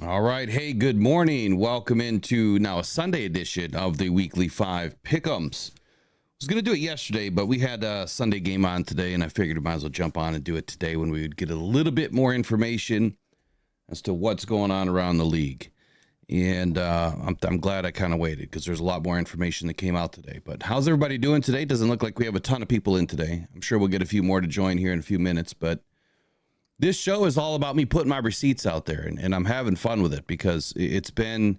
All right. Hey, good morning. Welcome into now a Sunday edition of the Weekly 5 Pick'ems. I was going to do it yesterday, but we had a Sunday game on today, and I figured I might as well jump on and do it today when we would get a little bit more information as to what's going on around the league. And I'm glad I kind of waited because there's a lot more information that came out today. But how's everybody doing today? Doesn't look like we have a ton of people in today. I'm sure we'll get a few more to join here in a few minutes, but this show is all about me putting my receipts out there, and I'm having fun with it because it's been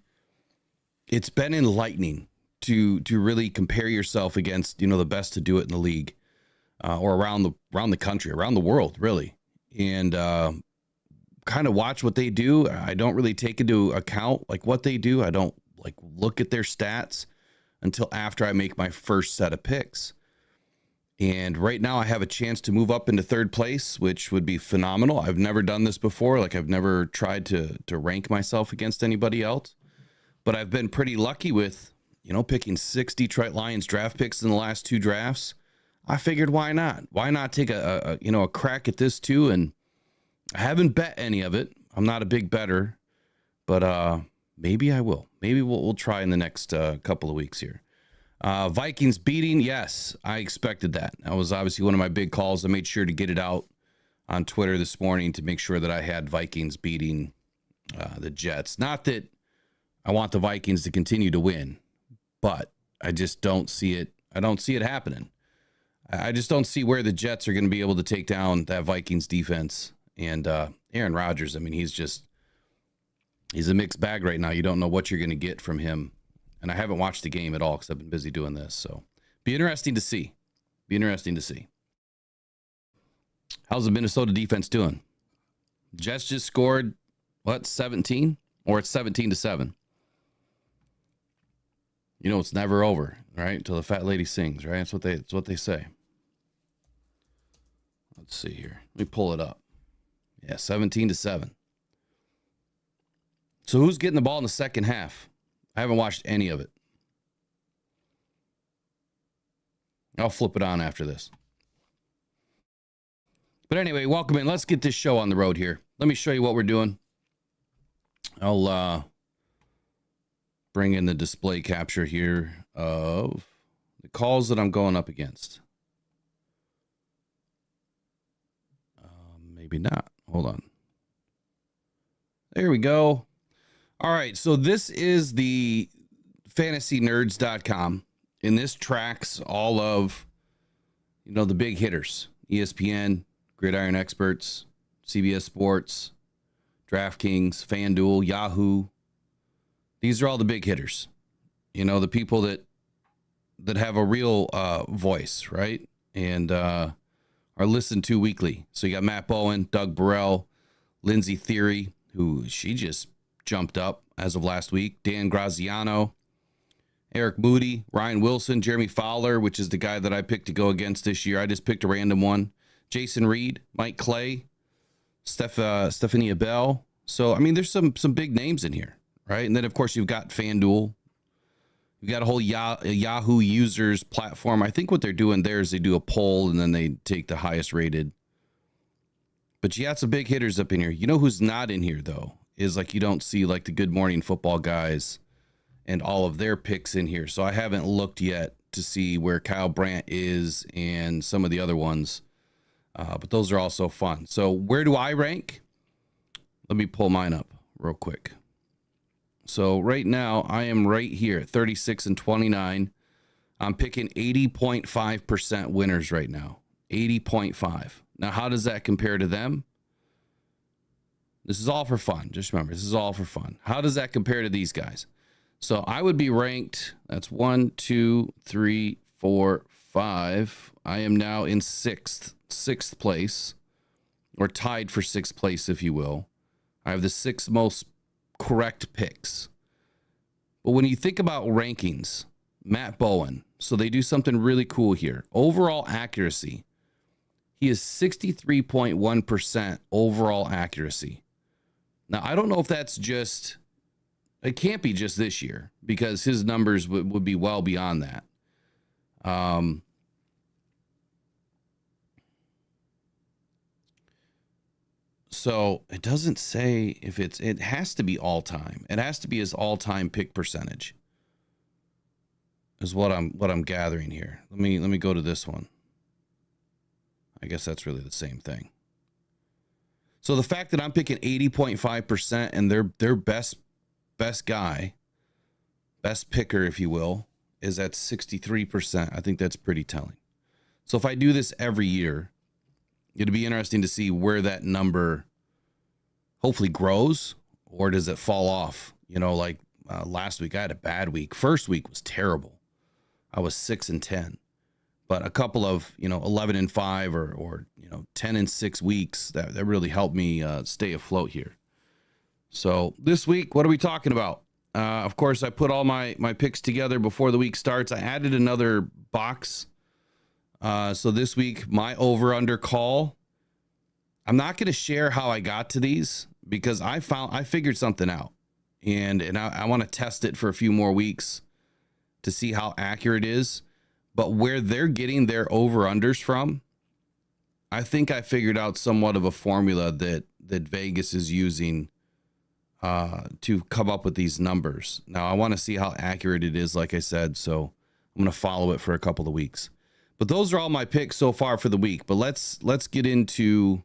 enlightening to really compare yourself against, the best to do it in the league, or around the country, around the world, really, and kind of watch what they do. I don't really take into account like what they do. I don't like look at their stats until after I make my first set of picks. And right now I have a chance to move up into third place, which would be phenomenal. I've never done this before. Like I've never tried to rank myself against anybody else, but I've been pretty lucky with, picking 6 Detroit Lions draft picks in the last 2 drafts. I figured, why not? Why not take a crack at this too? And I haven't bet any of it. I'm not a big bettor, but maybe I will. Maybe we'll try in the next couple of weeks here. Vikings beating, yes, I expected that. That was obviously one of my big calls. I made sure to get it out on Twitter this morning to make sure that I had Vikings beating the Jets. Not that I want the Vikings to continue to win, but I just don't see it. I don't see it happening. I just don't see where the Jets are going to be able to take down that Vikings defense. And Aaron Rodgers, I mean, he's a mixed bag right now. You don't know what you're going to get from him. And I haven't watched the game at all because I've been busy doing this. So be interesting to see. How's the Minnesota defense doing? Jets just scored, 17? Or it's 17-7. It's never over, right? Until the fat lady sings, right? That's what they say. Let's see here. Let me pull it up. Yeah, 17-7. So who's getting the ball in the second half? I haven't watched any of it. I'll flip it on after this. But anyway, welcome in. Let's get this show on the road here. Let me show you what we're doing. I'll bring in the display capture here of the calls that I'm going up against. Maybe not. Hold on. There we go. All right, so this is the fantasynerds.com, and this tracks all of, the big hitters, ESPN, Gridiron Experts, CBS Sports, DraftKings, FanDuel, Yahoo. These are all the big hitters, the people that have a real voice, right? And are listened to weekly. So you got Matt Bowen, Doug Burrell, Lindsay Theory, who she just jumped up as of last week, Dan Graziano, Eric Moody, Ryan Wilson, Jeremy Fowler, which is the guy that I picked to go against this year. I just picked a random one. Jason Reed, Mike Clay, Stephanie Abell. So, I mean, there's some big names in here, right? And then, of course, you've got FanDuel. You've got a whole Yahoo users platform. I think what they're doing there is they do a poll, and then they take the highest rated. But you got some big hitters up in here. You know who's not in here, though? Is like you don't see like the Good Morning Football guys and all of their picks in here. So I haven't looked yet to see where Kyle Brandt is and some of the other ones. But those are also fun. So where do I rank? Let me pull mine up real quick. So right now I am right here at 36-29. I'm picking 80.5% winners right now. 80.5. Now, how does that compare to them? This is all for fun. Just remember, this is all for fun. How does that compare to these guys? So I would be ranked, that's 1, 2, 3, 4, 5. I am now in sixth place, or tied for sixth place, if you will. I have the 6 most correct picks. But when you think about rankings, Matt Bowen, so they do something really cool here. Overall accuracy. He is 63.1% overall accuracy. Now, I don't know if that's just, it can't be just this year because his numbers would be well beyond that. So it doesn't say if it has to be all time. It has to be his all-time pick percentage. Is what I'm gathering here. Let me go to this one. I guess that's really the same thing. So the fact that I'm picking 80.5% and their best guy, best picker, if you will, is at 63%. I think that's pretty telling. So if I do this every year, it'd be interesting to see where that number hopefully grows, or does it fall off? Like last week, I had a bad week. First week was terrible. I was 6-10, but a couple of 11-5 or 10-6 weeks that really helped me stay afloat here. So this week, what are we talking about? Of course, I put all my picks together before the week starts. I added another box. So this week, my over/under call. I'm not going to share how I got to these because I figured something out, and I want to test it for a few more weeks to see how accurate it is. But where they're getting their over/unders from, I think I figured out somewhat of a formula that Vegas is using to come up with these numbers. Now, I want to see how accurate it is, like I said, so I'm going to follow it for a couple of weeks. But those are all my picks so far for the week. But let's get into,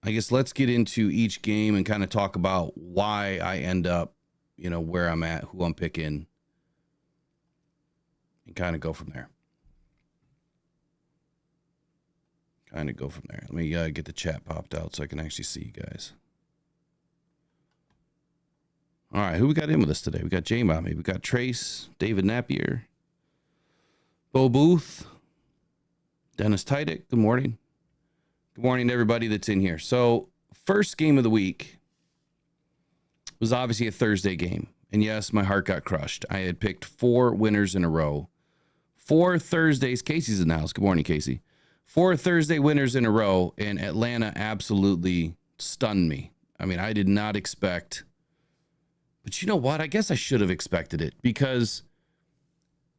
I guess, let's get into each game and kind of talk about why I end up, where I'm at, who I'm picking, and kind of go from there. Let me get the chat popped out so I can actually see you guys. All right, who we got in with us today? We got J-Mommy, we got Trace, David Napier, Bo Booth, Dennis Tidick. Good morning. Good morning to everybody that's in here. So first game of the week was obviously a Thursday game. And yes, my heart got crushed. I had picked 4 winners in a row. 4 Thursdays. Casey's in the house. Good morning, Casey. 4 Thursday winners in a row, and Atlanta absolutely stunned me. I mean, I did not expect. But you know what? I guess I should have expected it because,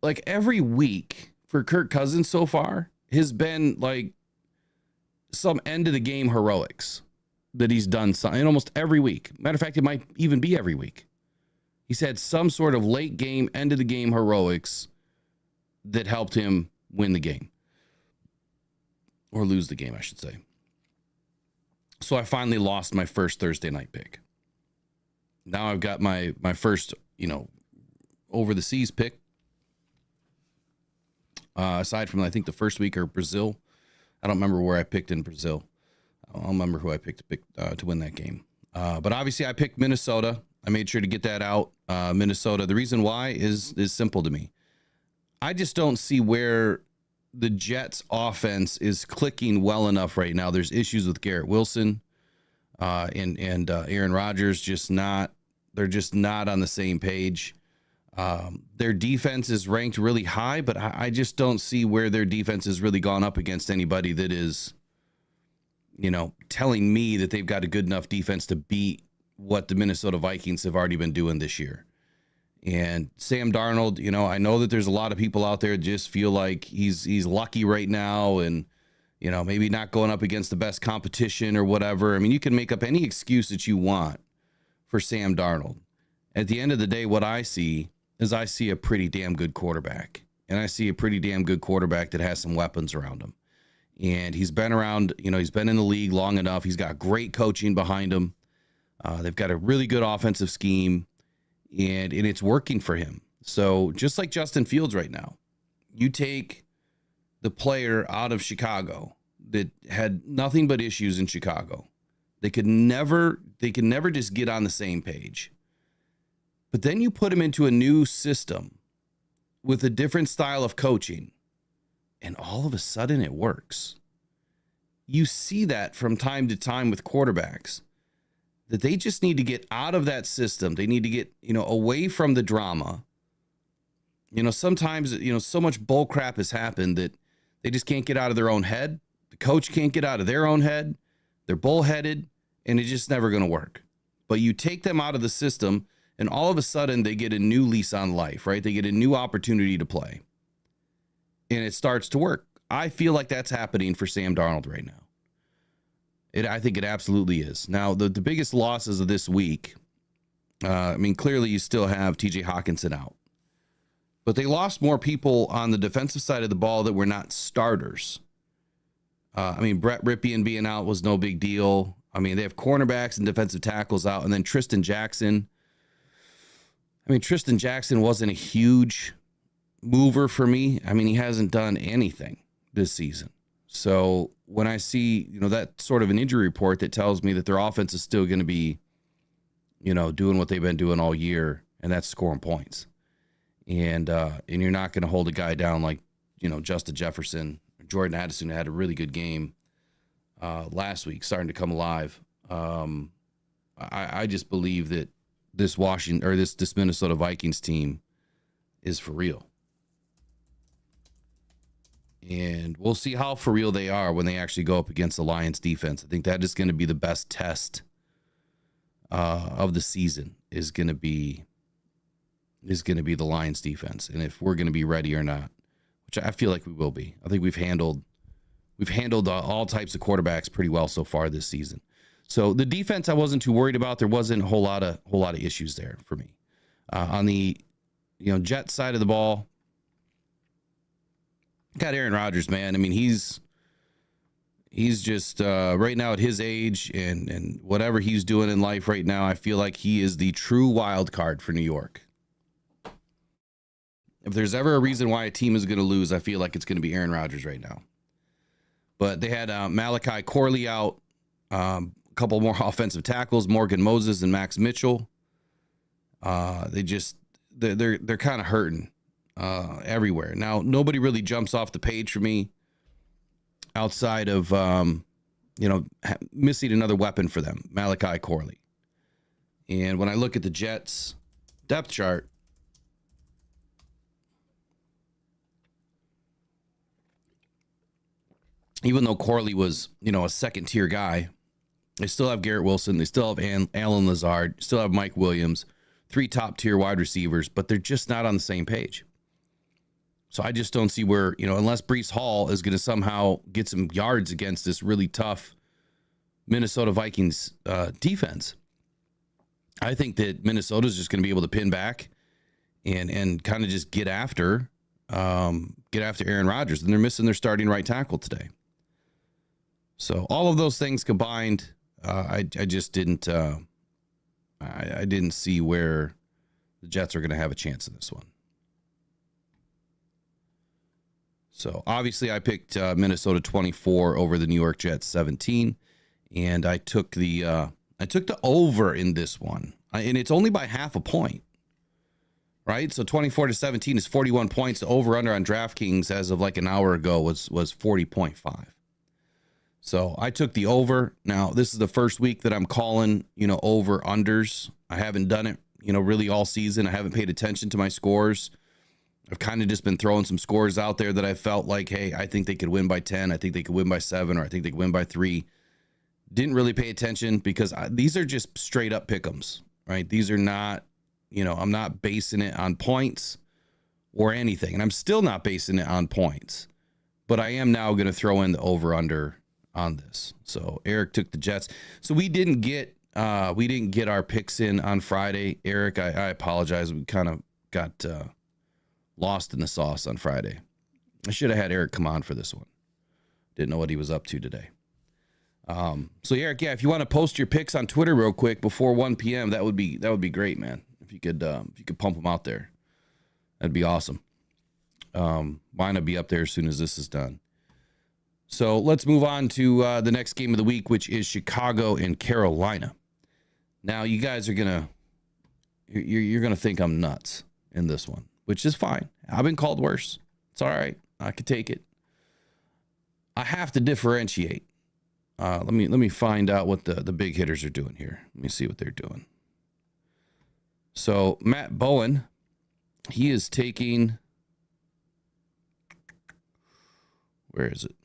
like, every week for Kirk Cousins so far has been like some end of the game heroics that he's done in almost every week. Matter of fact, it might even be every week. He's had some sort of late game, end of the game heroics that helped him win the game. Or lose the game, I should say. So I finally lost my first Thursday night pick. Now I've got my first, over the seas pick. Aside from, I think, the first week or Brazil. I don't remember where I picked in Brazil. I'll remember who I picked to win that game. But obviously I picked Minnesota. I made sure to get that out. Minnesota. The reason why is simple to me. I just don't see where the Jets offense is clicking well enough right now. There's issues with Garrett Wilson and Aaron Rodgers. They're just not on the same page. Their defense is ranked really high, but I just don't see where their defense has really gone up against anybody that is, telling me that they've got a good enough defense to beat what the Minnesota Vikings have already been doing this year. And Sam Darnold, I know that there's a lot of people out there that just feel like he's lucky right now and, maybe not going up against the best competition or whatever. I mean, you can make up any excuse that you want for Sam Darnold. At the end of the day, what I see is a pretty damn good quarterback. And I see a pretty damn good quarterback that has some weapons around him. And he's been around, he's been in the league long enough. He's got great coaching behind him. They've got a really good offensive scheme. And it's working for him. So just like Justin Fields right now, you take the player out of Chicago that had nothing but issues in Chicago. They could never just get on the same page. But then you put him into a new system with a different style of coaching, and all of a sudden it works. You see that from time to time with quarterbacks. That they just need to get out of that system. They need to get, away from the drama. Sometimes, so much bull crap has happened that they just can't get out of their own head. The coach can't get out of their own head. They're bullheaded, and it's just never going to work. But you take them out of the system, and all of a sudden they get a new lease on life, right? They get a new opportunity to play. And it starts to work. I feel like that's happening for Sam Darnold right now. I think it absolutely is. Now, the biggest losses of this week, clearly you still have TJ Hawkinson out. But they lost more people on the defensive side of the ball that were not starters. Brett Ripien being out was no big deal. They have cornerbacks and defensive tackles out. And then Tristan Jackson. Tristan Jackson wasn't a huge mover for me. He hasn't done anything this season. So when I see, that sort of an injury report that tells me that their offense is still going to be, doing what they've been doing all year, and that's scoring points. And you're not going to hold a guy down like, Justin Jefferson, Jordan Addison, who had a really good game last week, starting to come alive. I just believe that this this Minnesota Vikings team is for real. And we'll see how for real they are when they actually go up against the Lions defense. I think that is going to be the best test of the season is going to be the Lions defense. And if we're going to be ready or not, which I feel like we will be. I think we've handled all types of quarterbacks pretty well so far this season. So the defense I wasn't too worried about. There wasn't a whole lot of issues there for me. On the Jets side of the ball, got Aaron Rodgers, man. He's just right now at his age and whatever he's doing in life right now, I feel like he is the true wild card for New York. If there's ever a reason why a team is going to lose, I feel like it's going to be Aaron Rodgers right now. But they had Malachi Corley out, a couple more offensive tackles, Morgan Moses and Max Mitchell. They're kind of hurting everywhere. Now, nobody really jumps off the page for me outside of, missing another weapon for them, Malachi Corley. And when I look at the Jets depth chart, even though Corley was, a second-tier guy, they still have Garrett Wilson. They still have Alan Lazard. Still have Mike Williams. 3 top-tier wide receivers, but they're just not on the same page. So I just don't see where, unless Breece Hall is going to somehow get some yards against this really tough Minnesota Vikings defense, I think that Minnesota's just going to be able to pin back and kind of just get after Aaron Rodgers. And they're missing their starting right tackle today. So all of those things combined, I just didn't I didn't see where the Jets are going to have a chance in this one. So obviously I picked Minnesota 24 over the New York Jets 17, and I took the over in this one, and it's only by half a point. Right? So 24-17 is 41 points. The over-under on DraftKings as of like an hour ago was 40.5. So I took the over. Now, this is the first week that I'm calling, over-unders. I haven't done it, really all season. I haven't paid attention to my scores. I've kind of just been throwing some scores out there that I felt like, hey, I think they could win by 10. I think they could win by 7, or I think they could win by 3. Didn't really pay attention because these are just straight-up pick'ems, right? These are not, I'm not basing it on points or anything. And I'm still not basing it on points. But I am now going to throw in the over-under on this. So Eric took the Jets. So we didn't get our picks in on Friday. Eric, I apologize. We kind of got lost in the sauce on Friday. I should have had Eric come on for this one. Didn't know what he was up to today. So Eric, if you want to post your picks on Twitter real quick before 1 p.m., that would be great, man. If you could pump them out there, that'd be awesome. Mine will be up there as soon as this is done. So let's move on to the next game of the week, which is Chicago and Carolina. Now you guys are you're gonna think I'm nuts in this one, which is fine. I've been called worse. It's all right. I could take it. I have to differentiate. Let me find out what the big hitters are doing here. Let me see what they're doing. So Matt Bowen, he is taking. Where is it?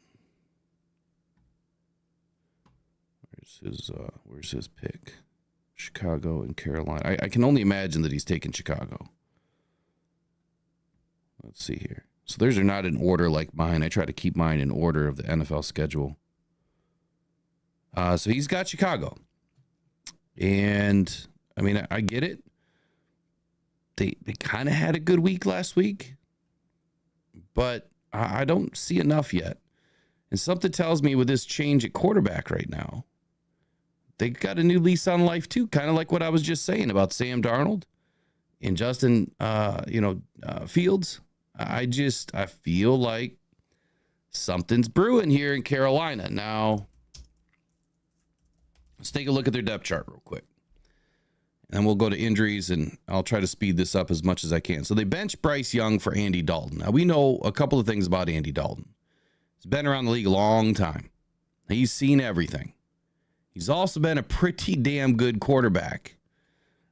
Where's his pick? Chicago and Carolina. I can only imagine that he's taking Chicago. Let's see here. So theirs are not in order like mine. I try to keep mine in order of the NFL schedule. So he's got Chicago. And, I mean, I get it. They kind of had a good week last week, but I don't see enough yet. And something tells me with this change at quarterback right now, they got a new lease on life too, kind of like what I was just saying about Sam Darnold and Justin, Fields. I feel like something's brewing here in Carolina. Now, let's take a look at their depth chart real quick. And we'll go to injuries, and I'll try to speed this up as much as I can. So they benched Bryce Young for Andy Dalton. Now, we know a couple of things about Andy Dalton. He's been around the league a long time. He's seen everything. He's also been a pretty damn good quarterback.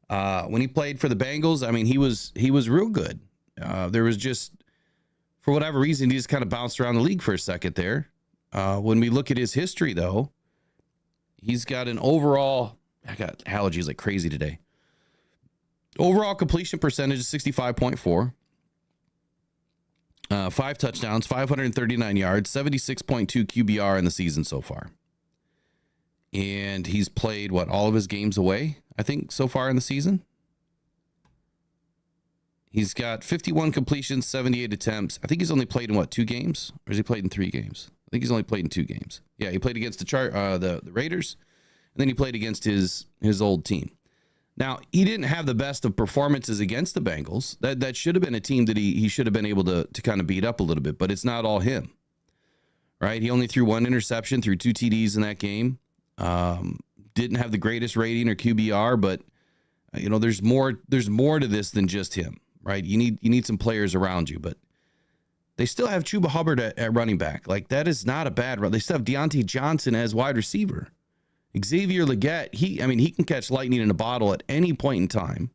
When he played for the Bengals, I mean, he was real good. There was just, for whatever reason, he just kind of bounced around the league for a second there. When we look at his history, though, he's got an overall, I got allergies like crazy today. Overall completion percentage is 65.4. 5 touchdowns, 539 yards, 76.2 QBR in the season so far. And he's played, all of his games away, I think, so far in the season. He's got 51 completions, 78 attempts. I think he's only played in, 2 games? Or has he played in 3 games? I think he's only played in 2 games. Yeah, he played against the Raiders, and then he played against his old team. Now, he didn't have the best of performances against the Bengals. That should have been a team that he should have been able to kind of beat up a little bit, but it's not all him, right? He only threw 1 interception, threw 2 TDs in that game. Didn't have the greatest rating or QBR, but there's more to this than just him, right? You need some players around you, but they still have Chuba Hubbard at running back. Like, that is not a bad run. They still have Deontay Johnson as wide receiver. Xavier Legette, he can catch lightning in a bottle at any point in time.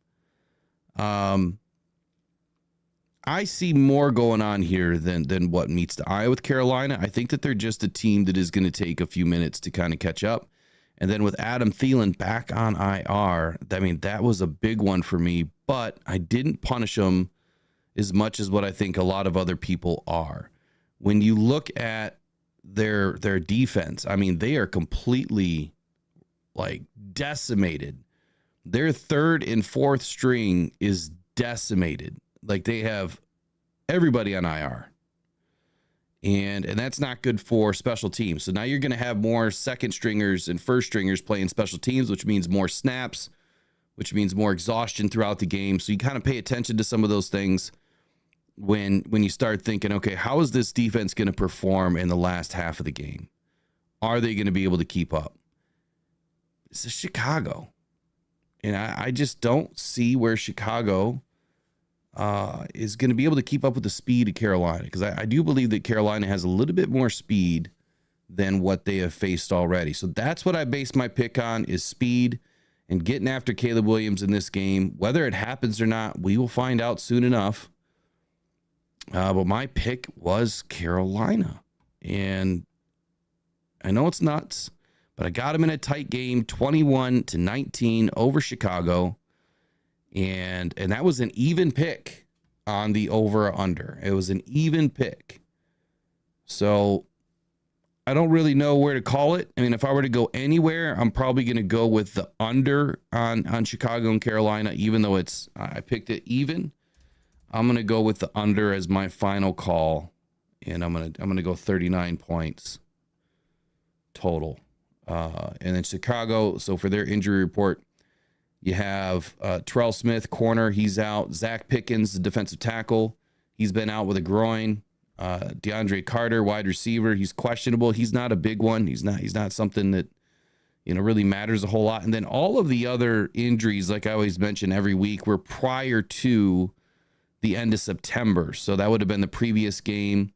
I see more going on here than what meets the eye with Carolina. I think that they're just a team that is going to take a few minutes to kind of catch up. And then with Adam Thielen back on IR, that was a big one for me, but I didn't punish them as much as what I think a lot of other people are. When you look at their defense, they are completely decimated. Their third and fourth string is decimated. Like, they have everybody on IR. And that's not good for special teams. So now you're going to have more second stringers and first stringers playing special teams, which means more snaps, which means more exhaustion throughout the game. So you kind of pay attention to some of those things when you start thinking, okay, how is this defense going to perform in the last half of the game? Are they going to be able to keep up? This is Chicago. And I just don't see where Chicago is going to be able to keep up with the speed of Carolina, because I do believe that Carolina has a little bit more speed than what they have faced already. So that's what I base my pick on, is speed and getting after Caleb Williams in this game. Whether it happens or not, we will find out soon enough. But my pick was Carolina. And I know it's nuts, but I got him in a tight game, 21-19 over Chicago. And that was an even pick on the over or under. It was an even pick. So I don't really know where to call it. If I were to go anywhere, I'm probably going to go with the under on Chicago and Carolina, even though I picked it even. I'm going to go with the under as my final call, and I'm going to go 39 points total. And then Chicago, so for their injury report, you have Terrell Smith, corner, he's out. Zach Pickens, the defensive tackle, he's been out with a groin. DeAndre Carter, wide receiver, he's questionable. He's not a big one. He's not something that really matters a whole lot. And then all of the other injuries, like I always mention every week, were prior to the end of September. So that would have been the previous game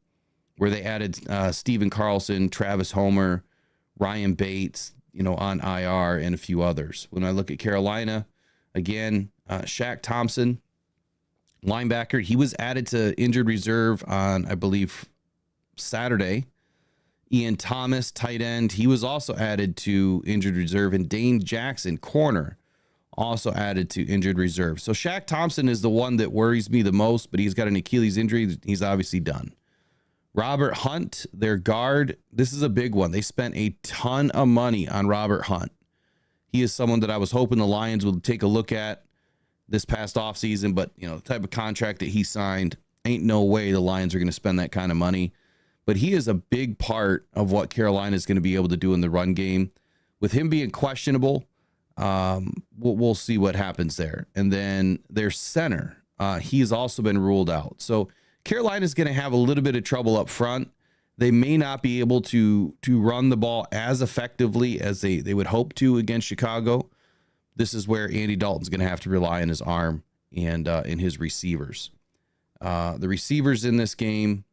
where they added Steven Carlson, Travis Homer, Ryan Bates, on IR, and a few others. When I look at Carolina, again, Shaq Thompson, linebacker, he was added to injured reserve on, I believe, Saturday. Ian Thomas, tight end, he was also added to injured reserve. And Dane Jackson, corner, also added to injured reserve. So Shaq Thompson is the one that worries me the most, but he's got an Achilles injury. He's obviously done, Robert Hunt, their guard, this is a big one. They spent a ton of money on Robert Hunt. He is someone that I was hoping the Lions would take a look at this past offseason, but the type of contract that he signed, ain't no way the Lions are going to spend that kind of money. But he is a big part of what Carolina is going to be able to do in the run game. With him being questionable, we'll see what happens there. And then their center, he has also been ruled out. So Carolina is going to have a little bit of trouble up front. They may not be able to run the ball as effectively as they would hope to against Chicago. This is where Andy Dalton's going to have to rely on his arm and in his receivers. The receivers in this game,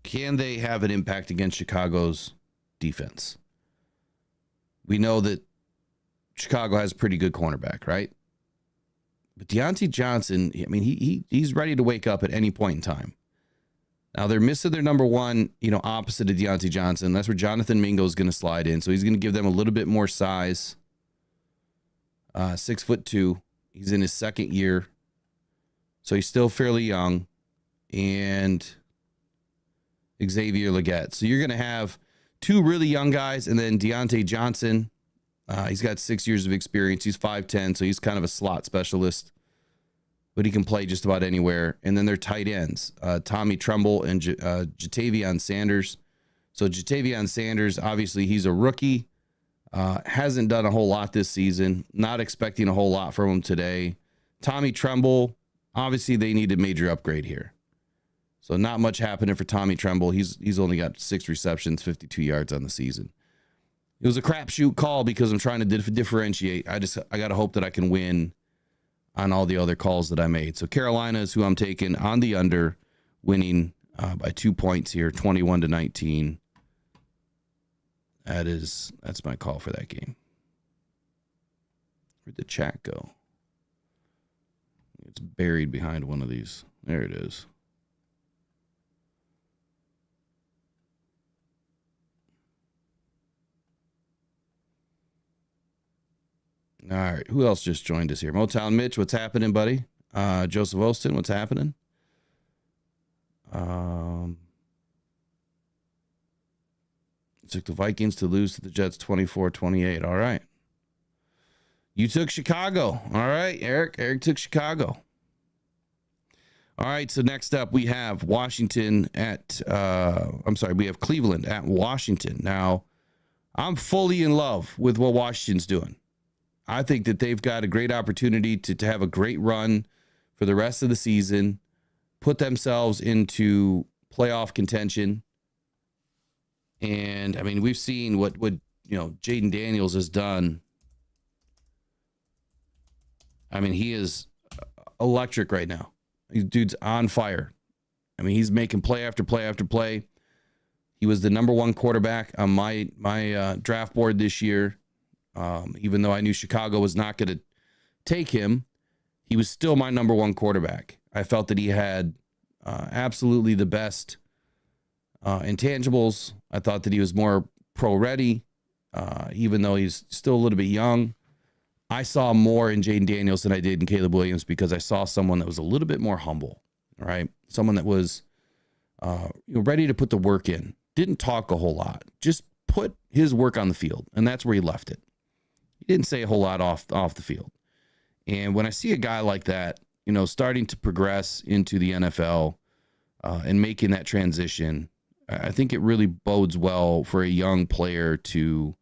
can they have an impact against Chicago's defense? We know that Chicago has a pretty good cornerback, right? But Deontay Johnson, I mean, he's ready to wake up at any point in time. Now, they're missing their number one, opposite of Deontay Johnson. That's where Jonathan Mingo is going to slide in. So he's going to give them a little bit more size. 6'2". He's in his second year. So he's still fairly young. And Xavier Legette. So you're going to have two really young guys, and then Deontay Johnson. He's got 6 years of experience. He's 5'10", so he's kind of a slot specialist, but he can play just about anywhere. And then their tight ends, Tommy Tremble and Jatavion Sanders. So Jatavion Sanders, obviously he's a rookie, hasn't done a whole lot this season. Not expecting a whole lot from him today. Tommy Tremble, obviously they need a major upgrade here. So not much happening for Tommy Tremble. He's only got 6 receptions, 52 yards on the season. It was a crapshoot call because I'm trying to differentiate. I got to hope that I can win on all the other calls that I made. So Carolina is who I'm taking on the under, winning by 2 points here, 21-19. That's my call for that game. Where'd the chat go? It's buried behind one of these. There it is. All right, who else just joined us here? Motown Mitch, what's happening, buddy? Joseph Ostin, what's happening? Took the Vikings to lose to the Jets 24-28. All right. You took Chicago. All right, Eric. Eric took Chicago. All right, so next up we have Washington at, we have Cleveland at Washington. Now, I'm fully in love with what Washington's doing. I think that they've got a great opportunity to have a great run for the rest of the season, put themselves into playoff contention. And, I mean, we've seen what Jaden Daniels has done. I mean, he is electric right now. Dude's on fire. I mean, he's making play after play after play. He was the number one quarterback on my draft board this year. Even though I knew Chicago was not going to take him, he was still my number one quarterback. I felt that he had absolutely the best intangibles. I thought that he was more pro-ready, even though he's still a little bit young. I saw more in Jaden Daniels than I did in Caleb Williams because I saw someone that was a little bit more humble, right? Someone that was ready to put the work in. Didn't talk a whole lot. Just put his work on the field, and that's where he left it. He didn't say a whole lot off the field. And when I see a guy like that, starting to progress into the NFL and making that transition, I think it really bodes well for a young player to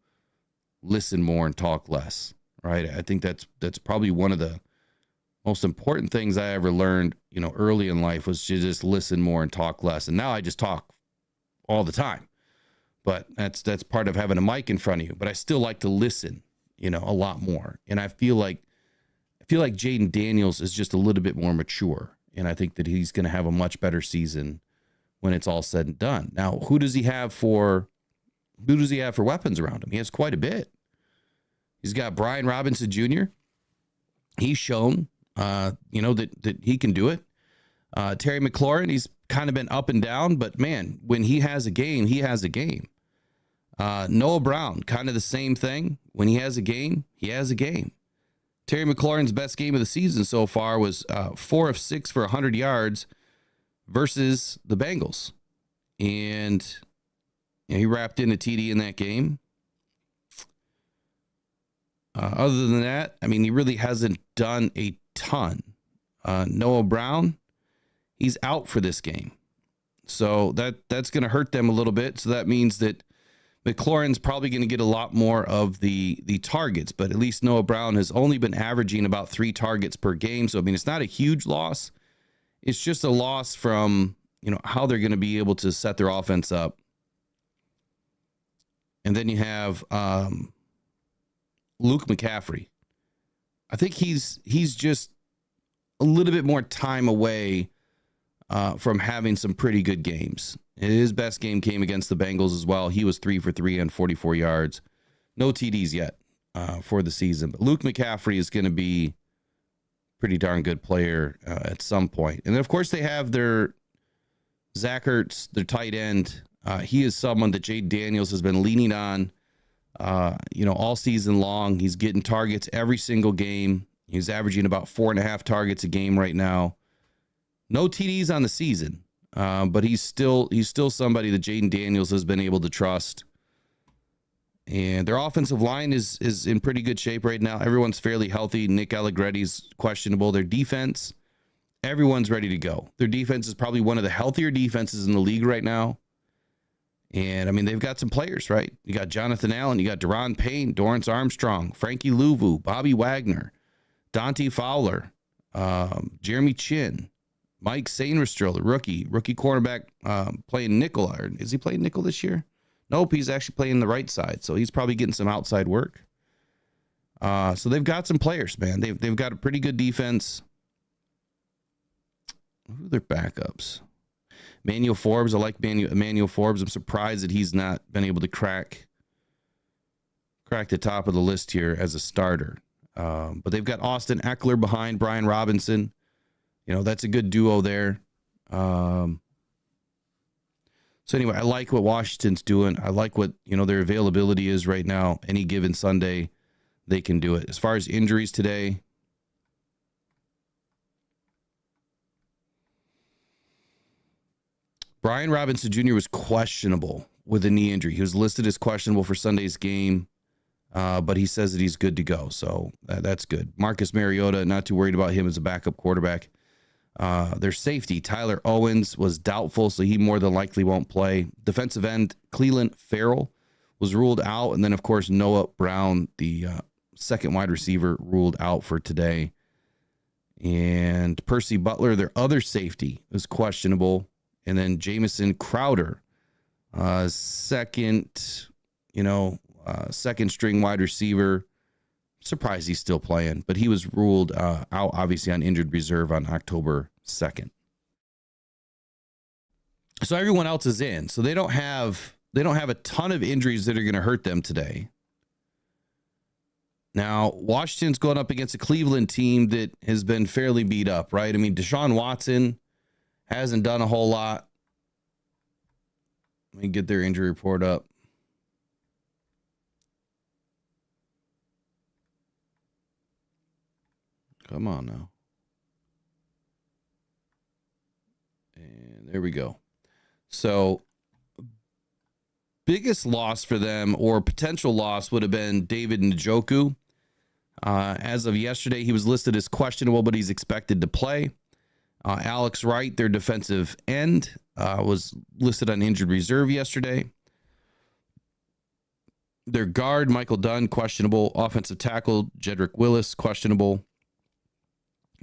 listen more and talk less, right? I think that's probably one of the most important things I ever learned, early in life was to just listen more and talk less. And now I just talk all the time. But that's part of having a mic in front of you. But I still like to listen, a lot more. And I feel like Jaden Daniels is just a little bit more mature. And I think that he's going to have a much better season when it's all said and done. Now, who does he have for weapons around him? He has quite a bit. He's got Brian Robinson Jr. He's shown, that he can do it. Terry McLaurin, he's kind of been up and down, but man, when he has a game, he has a game. Noah Brown, kind of the same thing. When he has a game, he has a game. Terry McLaurin's best game of the season so far was 4 of 6 for 100 yards versus the Bengals. And he wrapped in a TD in that game. Other than that, I mean, he really hasn't done a ton. Noah Brown, he's out for this game. So that's going to hurt them a little bit. So that means that McLaurin's probably going to get a lot more of the targets, but at least Noah Brown has only been averaging about 3 targets per game. So, I mean, it's not a huge loss. It's just a loss from, how they're going to be able to set their offense up. And then you have Luke McCaffrey. I think he's just a little bit more time away from having some pretty good games. His best game came against the Bengals as well. He was 3 for 3 on 44 yards. No TDs yet for the season. But Luke McCaffrey is going to be a pretty darn good player at some point. And then, of course, they have their Zach Ertz, their tight end. He is someone that Jade Daniels has been leaning on, all season long. He's getting targets every single game. He's averaging about 4.5 targets a game right now. No TDs on the season, but he's still somebody that Jaden Daniels has been able to trust. And their offensive line is in pretty good shape right now. Everyone's fairly healthy. Nick Allegretti's questionable. Their defense, everyone's ready to go. Their defense is probably one of the healthier defenses in the league right now. And, I mean, they've got some players, right? You got Jonathan Allen. You got Deron Payne, Dorrance Armstrong, Frankie Louvu, Bobby Wagner, Dante Fowler, Jeremy Chin, Mike Sainristil, the rookie cornerback playing nickel. Or is he playing nickel this year? Nope, he's actually playing the right side. So he's probably getting some outside work. So they've got some players, man. They've got a pretty good defense. Who are their backups? Manuel Forbes. I like Manuel Forbes. I'm surprised that he's not been able to crack the top of the list here as a starter. But they've got Austin Eckler behind Brian Robinson. That's a good duo there. So anyway, I like what Washington's doing. I like what, their availability is right now. Any given Sunday, they can do it. As far as injuries today, Brian Robinson Jr. was questionable with a knee injury. He was listed as questionable for Sunday's game, but he says that he's good to go. So that's good. Marcus Mariota, not too worried about him as a backup quarterback. Their safety, Tyler Owens, was doubtful, so he more than likely won't play. Defensive end, Cleveland Farrell, was ruled out. And then, of course, Noah Brown, the second wide receiver, ruled out for today. And Percy Butler, their other safety, is questionable. And then Jamison Crowder, second string wide receiver. Surprised he's still playing, but he was ruled out, obviously, on injured reserve on October 2nd. So everyone else is in. So they don't have a ton of injuries that are going to hurt them today. Now, Washington's going up against a Cleveland team that has been fairly beat up, right? I mean, Deshaun Watson hasn't done a whole lot. Let me get their injury report up. Come on now. And there we go. So, biggest loss for them, or potential loss, would have been David Njoku. As of yesterday, he was listed as questionable, but he's expected to play. Alex Wright, their defensive end, was listed on injured reserve yesterday. Their guard, Michael Dunn, questionable. Offensive tackle, Jedrick Willis, questionable.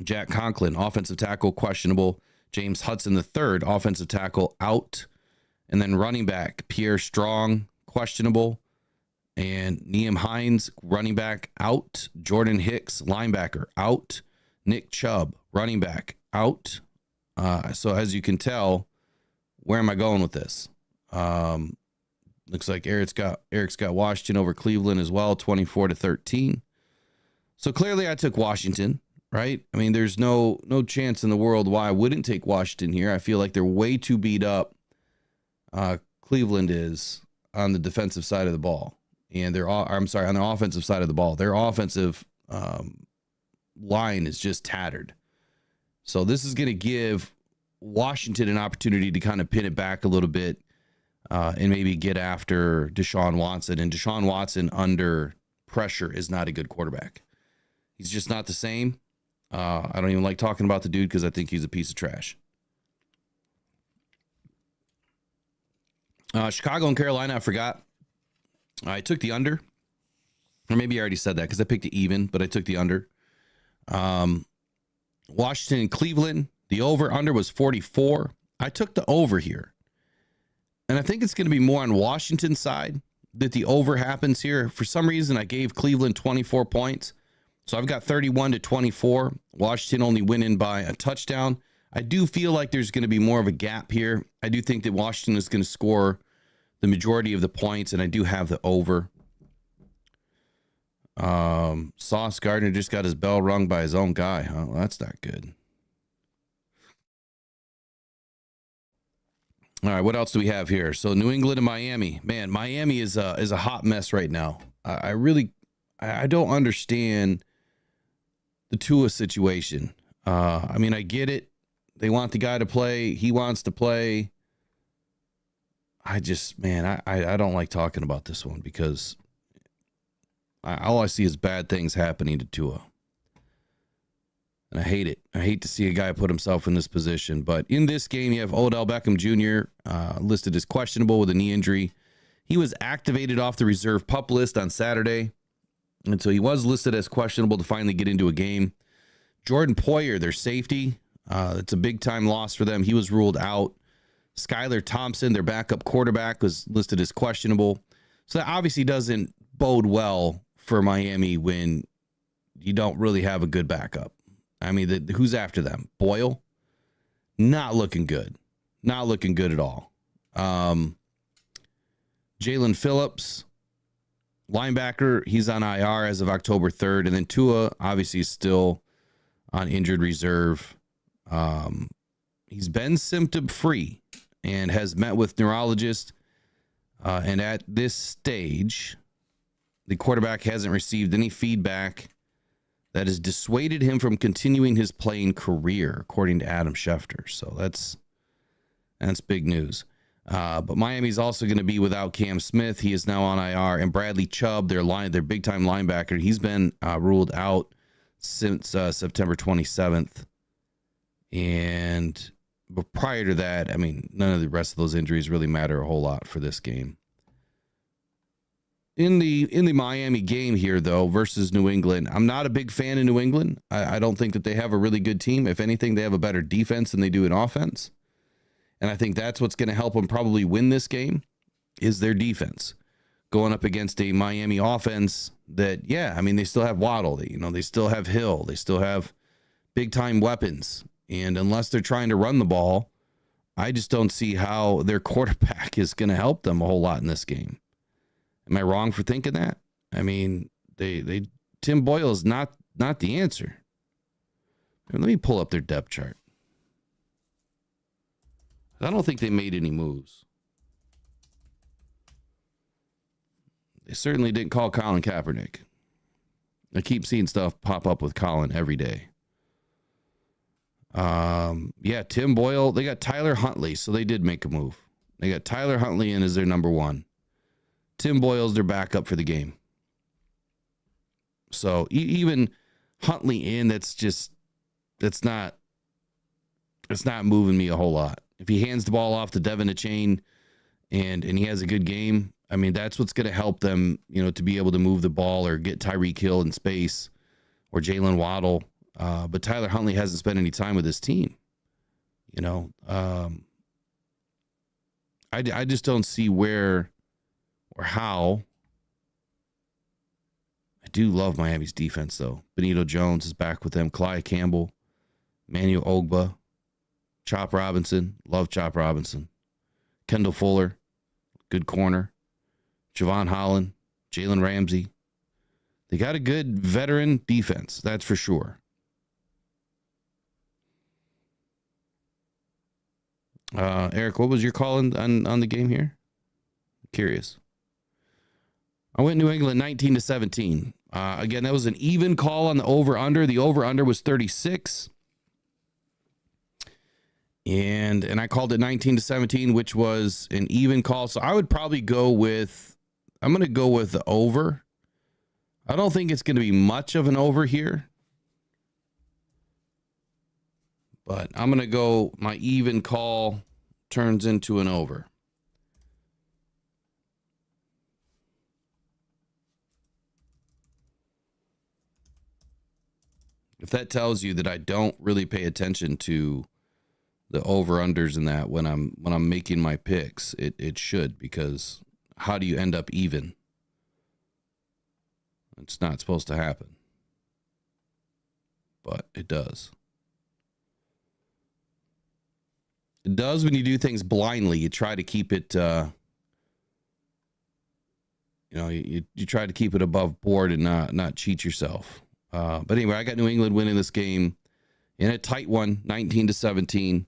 Jack Conklin, offensive tackle, questionable. James Hudson III, offensive tackle, out. And then running back, Pierre Strong, questionable. And Nyheim Hines, running back, out. Jordan Hicks, linebacker, out. Nick Chubb, running back, out. So as you can tell, where am I going with this? Looks like Eric's got Washington over Cleveland as well, 24-13. So clearly I took Washington, right? I mean, there's no chance in the world why I wouldn't take Washington here. I feel like they're way too beat up. Cleveland is on the defensive side of the ball, and on the offensive side of the ball. Their offensive line is just tattered. So this is going to give Washington an opportunity to kind of pin it back a little bit and maybe get after Deshaun Watson. And Deshaun Watson under pressure is not a good quarterback. He's just not the same. I don't even like talking about the dude because I think he's a piece of trash. Chicago and Carolina, I forgot. I took the under. Or maybe I already said that because I picked it even, but I took the under. Washington and Cleveland, the over-under was 44. I took the over here. And I think it's going to be more on Washington's side that the over happens here. For some reason, I gave Cleveland 24 points. So I've got 31-24. Washington only winning by a touchdown. I do feel like there's going to be more of a gap here. I do think that Washington is going to score the majority of the points, and I do have the over. Sauce Gardner just got his bell rung by his own guy. Huh? Well, that's not good. All right, what else do we have here? So New England and Miami. Man, Miami is a hot mess right now. I don't understand the TUES situation. I mean, I get it. They want the guy to play. He wants to play. I don't like talking about this one because all I see is bad things happening to Tua. And I hate it. I hate to see a guy put himself in this position. But in this game, you have Odell Beckham Jr. Listed as questionable with a knee injury. He was activated off the reserve PUP list on Saturday. And so he was listed as questionable to finally get into a game. Jordan Poyer, their safety. It's a big-time loss for them. He was ruled out. Skylar Thompson, their backup quarterback, was listed as questionable. So that obviously doesn't bode well for Miami when you don't really have a good backup. I mean, who's after them? Boyle? Not looking good. Not looking good at all. Jalen Phillips, linebacker, he's on IR as of October 3rd. And then Tua, obviously, is still on injured reserve. He's been symptom-free and has met with neurologists. And at this stage, the quarterback hasn't received any feedback that has dissuaded him from continuing his playing career, according to Adam Schefter. So that's big news. But Miami's also going to be without Cam Smith. He is now on IR. And Bradley Chubb, their big-time linebacker, he's been ruled out since September 27th. But prior to that, I mean, none of the rest of those injuries really matter a whole lot for this game. In the Miami game here, though, versus New England, I'm not a big fan of New England. I don't think that they have a really good team. If anything, they have a better defense than they do in offense. And I think that's what's going to help them probably win this game is their defense. Going up against a Miami offense that, they still have Waddle. They still have Hill. They still have big-time weapons. And unless they're trying to run the ball, I just don't see how their quarterback is going to help them a whole lot in this game. Am I wrong for thinking that? I mean, Tim Boyle is not the answer. Let me pull up their depth chart. I don't think they made any moves. They certainly didn't call Colin Kaepernick. I keep seeing stuff pop up with Colin every day. Tim Boyle. They got Tyler Huntley, so they did make a move. They got Tyler Huntley in as their number one. Tim Boyle's their backup for the game. So even Huntley in, that's not moving me a whole lot. If he hands the ball off to Devin Achane and he has a good game, I mean, that's what's going to help them, to be able to move the ball or get Tyreek Hill in space or Jalen Waddle. But Tyler Huntley hasn't spent any time with his team. I just don't see where or how. I do love Miami's defense, though. Benito Jones is back with them. Clyde Campbell, Manuel Ogba, Chop Robinson. Love Chop Robinson. Kendall Fuller, good corner. Javon Holland, Jalen Ramsey. They got a good veteran defense, that's for sure. Eric, what was your call on the game here? Curious. I went New England 19-17. Again, that was an even call on the over-under. The over-under was 36. And I called it 19-17, which was an even call. So I would probably go with, I'm going to go with the over. I don't think it's going to be much of an over here. But I'm going to go, my even call turns into an over. If that tells you that I don't really pay attention to the over-unders in that when I'm making my picks, it should, because how do you end up even? It's not supposed to happen. But it does. It does when you do things blindly. You try to keep it, you try to keep it above board and not cheat yourself. But anyway, I got New England winning this game in a tight one, 19-17.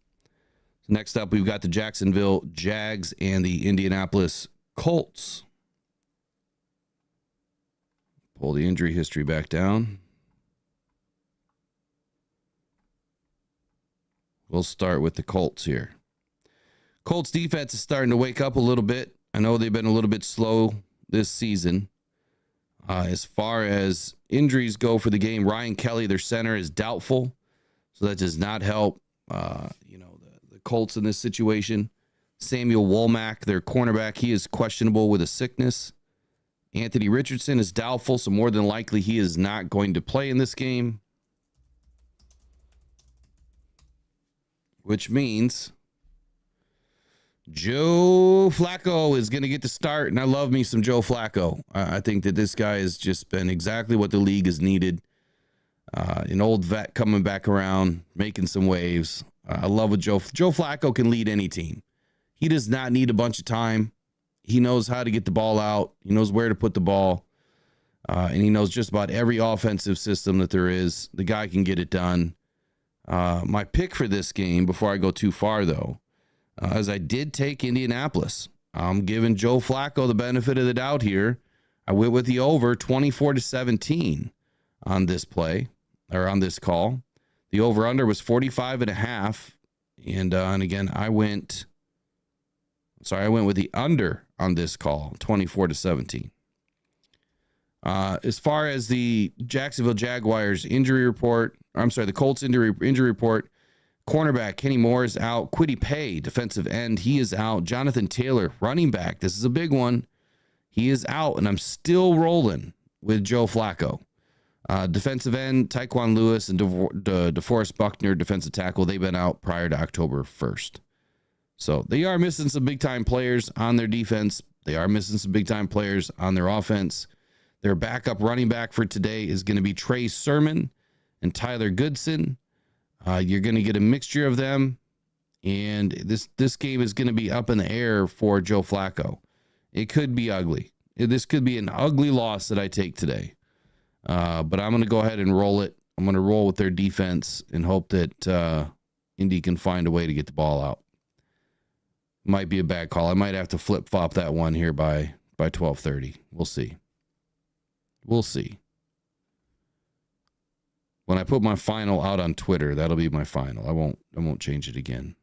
Next up, we've got the Jacksonville Jags and the Indianapolis Colts. Pull the injury history back down. We'll start with the Colts here. Colts defense is starting to wake up a little bit. I know they've been a little bit slow this season. As far as injuries go for the game, Ryan Kelly, their center, is doubtful. So that does not help, the Colts in this situation. Samuel Womack, their cornerback, he is questionable with a sickness. Anthony Richardson is doubtful, so more than likely he is not going to play in this game. Which means Joe Flacco is going to get the start, and I love me some Joe Flacco. I think that this guy has just been exactly what the league has needed. An old vet coming back around, making some waves. I love what Joe Flacco can lead any team. He does not need a bunch of time. He knows how to get the ball out. He knows where to put the ball. And he knows just about every offensive system that there is. The guy can get it done. My pick for this game, before I go too far, though, as I did take Indianapolis. I'm giving Joe Flacco the benefit of the doubt here. I went with the over 24-17 on this play, or on this call. The over-under was 45.5. And again, I went with the under on this call, 24-17. As far as the Jacksonville Jaguars injury report, the Colts injury report, cornerback Kenny Moore is out. Kwity Paye, defensive end, he is out. Jonathan Taylor, running back, this is a big one. He is out, and I'm still rolling with Joe Flacco. Defensive end, Tyquan Lewis and DeForest Buckner, defensive tackle, they've been out prior to October 1st. So they are missing some big-time players on their defense. They are missing some big-time players on their offense. Their backup running back for today is going to be Trey Sermon and Tyler Goodson. You're going to get a mixture of them, and this game is going to be up in the air for Joe Flacco. It could be ugly. This could be an ugly loss that I take today. But I'm going to go ahead and roll it. I'm going to roll with their defense and hope that Indy can find a way to get the ball out. Might be a bad call. I might have to flip-flop that one here by 12:30. We'll see. We'll see. When I put my final out on Twitter, that'll be my final. I won't change it again.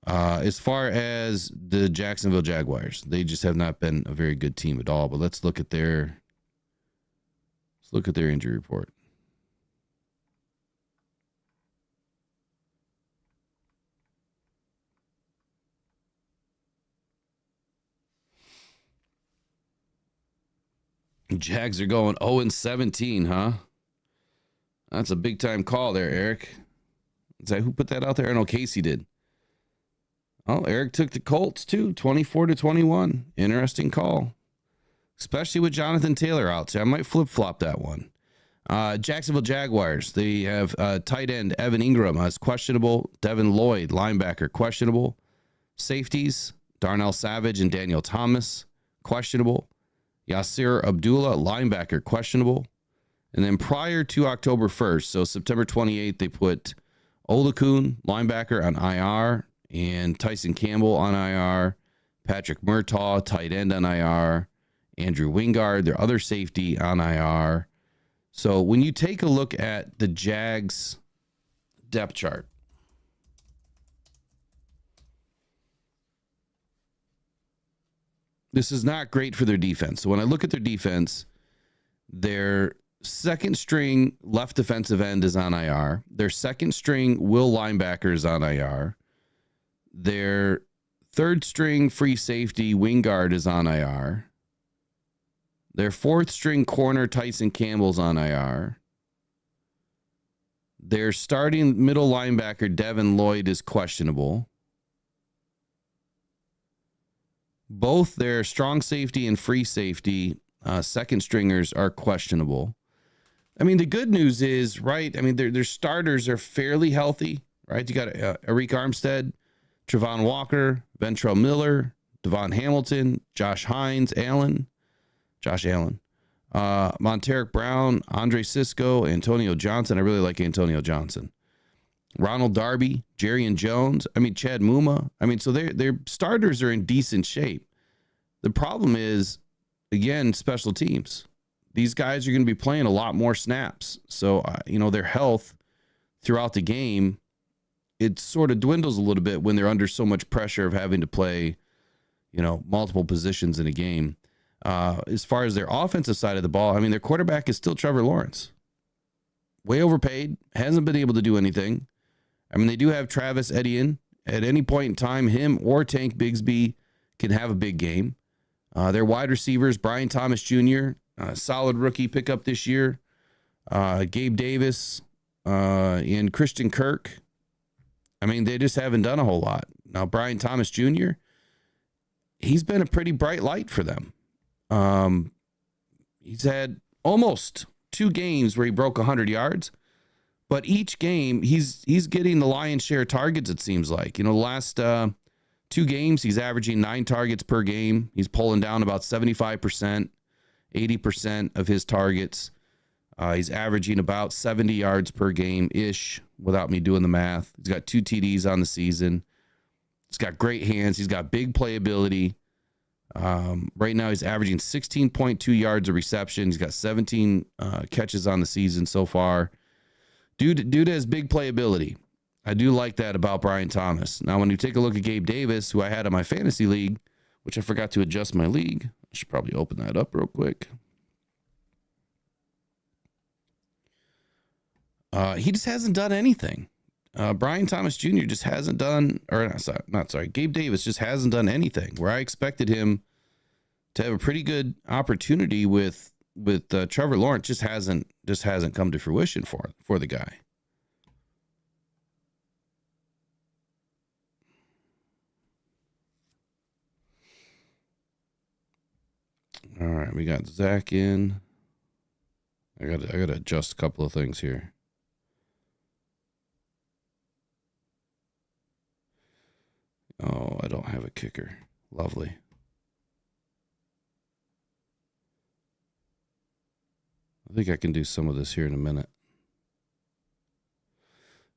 As far as the Jacksonville Jaguars, they just have not been a very good team at all. But let's look at their injury report. Jags are going 0-17, huh? That's a big time call there, Eric. Is that who put that out there? I know Casey did. Oh, Eric took the Colts too, 24-21. Interesting call, especially with Jonathan Taylor out. So I might flip-flop that one. Jacksonville Jaguars, they have tight end Evan Ingram as questionable. Devin Lloyd, linebacker, questionable. Safeties, Darnell Savage and Daniel Thomas, questionable. Yasir Abdullah, linebacker, questionable. And then prior to October 1st, so September 28th, they put Olakun, linebacker, on IR, and Tyson Campbell on IR. Patrick Murtaugh, tight end on IR. Andrew Wingard, their other safety, on IR. So when you take a look at the Jags depth chart, this is not great for their defense. So when I look at their defense, their second string left defensive end is on IR. Their second string will linebacker is on IR. Their third string free safety Wingard is on IR. Their fourth string corner Tyson Campbell's on IR. Their starting middle linebacker Devin Lloyd is questionable. Both their strong safety and free safety second stringers are questionable. I mean, the good news is, right, I mean, their starters are fairly healthy, right? You got Arik Armstead, Travon Walker, Ventrell Miller, Devon Hamilton, Josh Allen, Monteric Brown, Andre Sisco, Antonio Johnson. I really like Antonio Johnson. Ronald Darby, Jerrion Jones. I mean, Chad Muma. I mean, so their starters are in decent shape. The problem is, again, special teams. These guys are going to be playing a lot more snaps. So, their health throughout the game, it sort of dwindles a little bit when they're under so much pressure of having to play, multiple positions in a game. As far as their offensive side of the ball, I mean, their quarterback is still Trevor Lawrence. Way overpaid, hasn't been able to do anything. I mean, they do have Travis Etienne. At any point in time, him or Tank Bigsby can have a big game. Their wide receivers, Brian Thomas Jr., solid rookie pickup this year. Gabe Davis and Christian Kirk. I mean, they just haven't done a whole lot. Now, Brian Thomas Jr., he's been a pretty bright light for them. He's had almost 2 games where he broke 100 yards, but each game he's getting the lion's share of targets, it seems like. The last 2 games, he's averaging 9 targets per game. He's pulling down about 75%, 80% of his targets. He's averaging about 70 yards per game-ish without me doing the math. He's got 2 TDs on the season. He's got great hands. He's got big playability. Right now, he's averaging 16.2 yards a reception. He's got 17 catches on the season so far. Dude has big playability. I do like that about Brian Thomas. Now, when you take a look at Gabe Davis, who I had in my fantasy league, which I forgot to adjust my league. I should probably open that up real quick. He just hasn't done anything. Brian Thomas Jr. just hasn't done, Gabe Davis just hasn't done anything where I expected him to have a pretty good opportunity with Trevor Lawrence. Just hasn't come to fruition for the guy. All right, we got Zach in. I gotta adjust a couple of things here. Oh, I don't have a kicker. Lovely. I think I can do some of this here in a minute.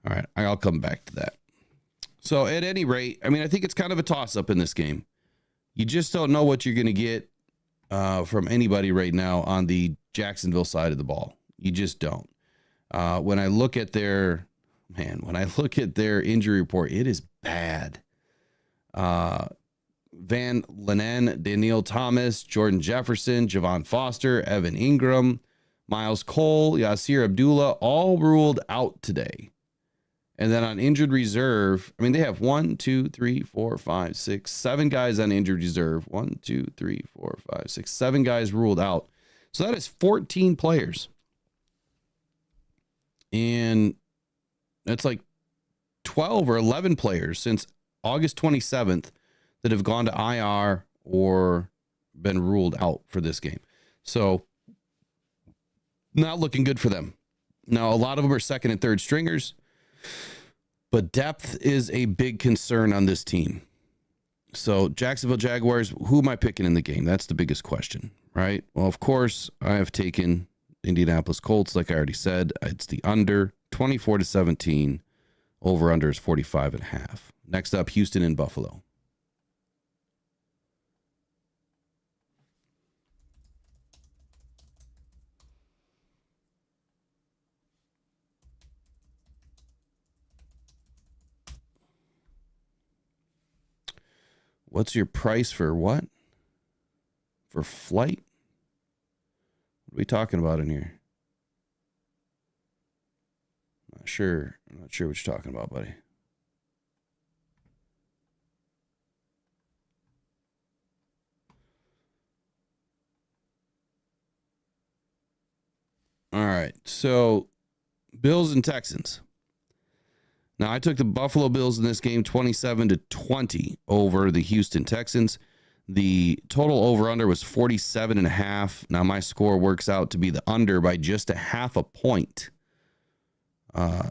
All right, I'll come back to that. So at any rate, I mean, I think it's kind of a toss-up in this game. You just don't know what you're going to get from anybody right now on the Jacksonville side of the ball. You just don't. When I look at their injury report, it is bad. Van Lennon, Daniel Thomas, Jordan Jefferson, Javon Foster, Evan Ingram, Miles Cole, Yasir Abdullah, all ruled out today. And then on injured reserve, I mean, they have 7 guys on injured reserve. 7 guys ruled out. So that is 14 players. And that's like 12 or 11 players since August 27th that have gone to IR or been ruled out for this game. So not looking good for them. Now, a lot of them are second and third stringers, but depth is a big concern on this team. So Jacksonville Jaguars, who am I picking in the game? That's the biggest question, right? Well, of course, I have taken Indianapolis Colts, like I already said. It's the under 24-17. Over under is 45.5. Next up, Houston and Buffalo. What's your price for what? For flight? What are we talking about in here? I'm not sure what you're talking about, buddy. All right. So, Bills and Texans. Now, I took the Buffalo Bills in this game 27-20 over the Houston Texans. The total over-under was 47.5. Now, my score works out to be the under by just a half a point.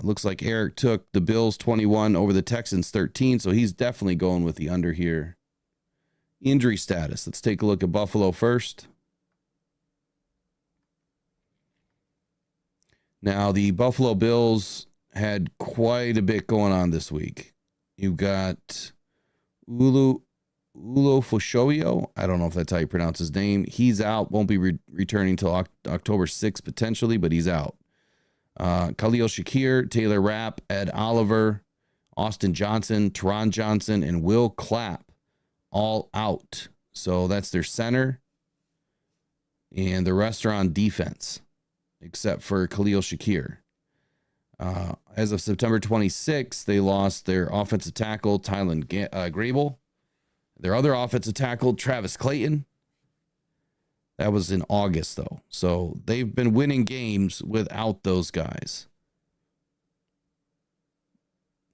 Looks like Eric took the Bills 21 over the Texans 13, so he's definitely going with the under here. Injury status. Let's take a look at Buffalo first. Now, the Buffalo Bills had quite a bit going on this week. You've got Fushoyo. I don't know if that's how you pronounce his name. He's out. Won't be returning until October 6th potentially, but he's out. Khalil Shakir, Taylor Rapp, Ed Oliver, Austin Johnson, Teron Johnson, and Will Clapp all out. So that's their center. And the rest are on defense, except for Khalil Shakir. As of September 26th, they lost their offensive tackle, Tylen Grable. Their other offensive tackle, Travis Clayton. That was in August, though. So they've been winning games without those guys.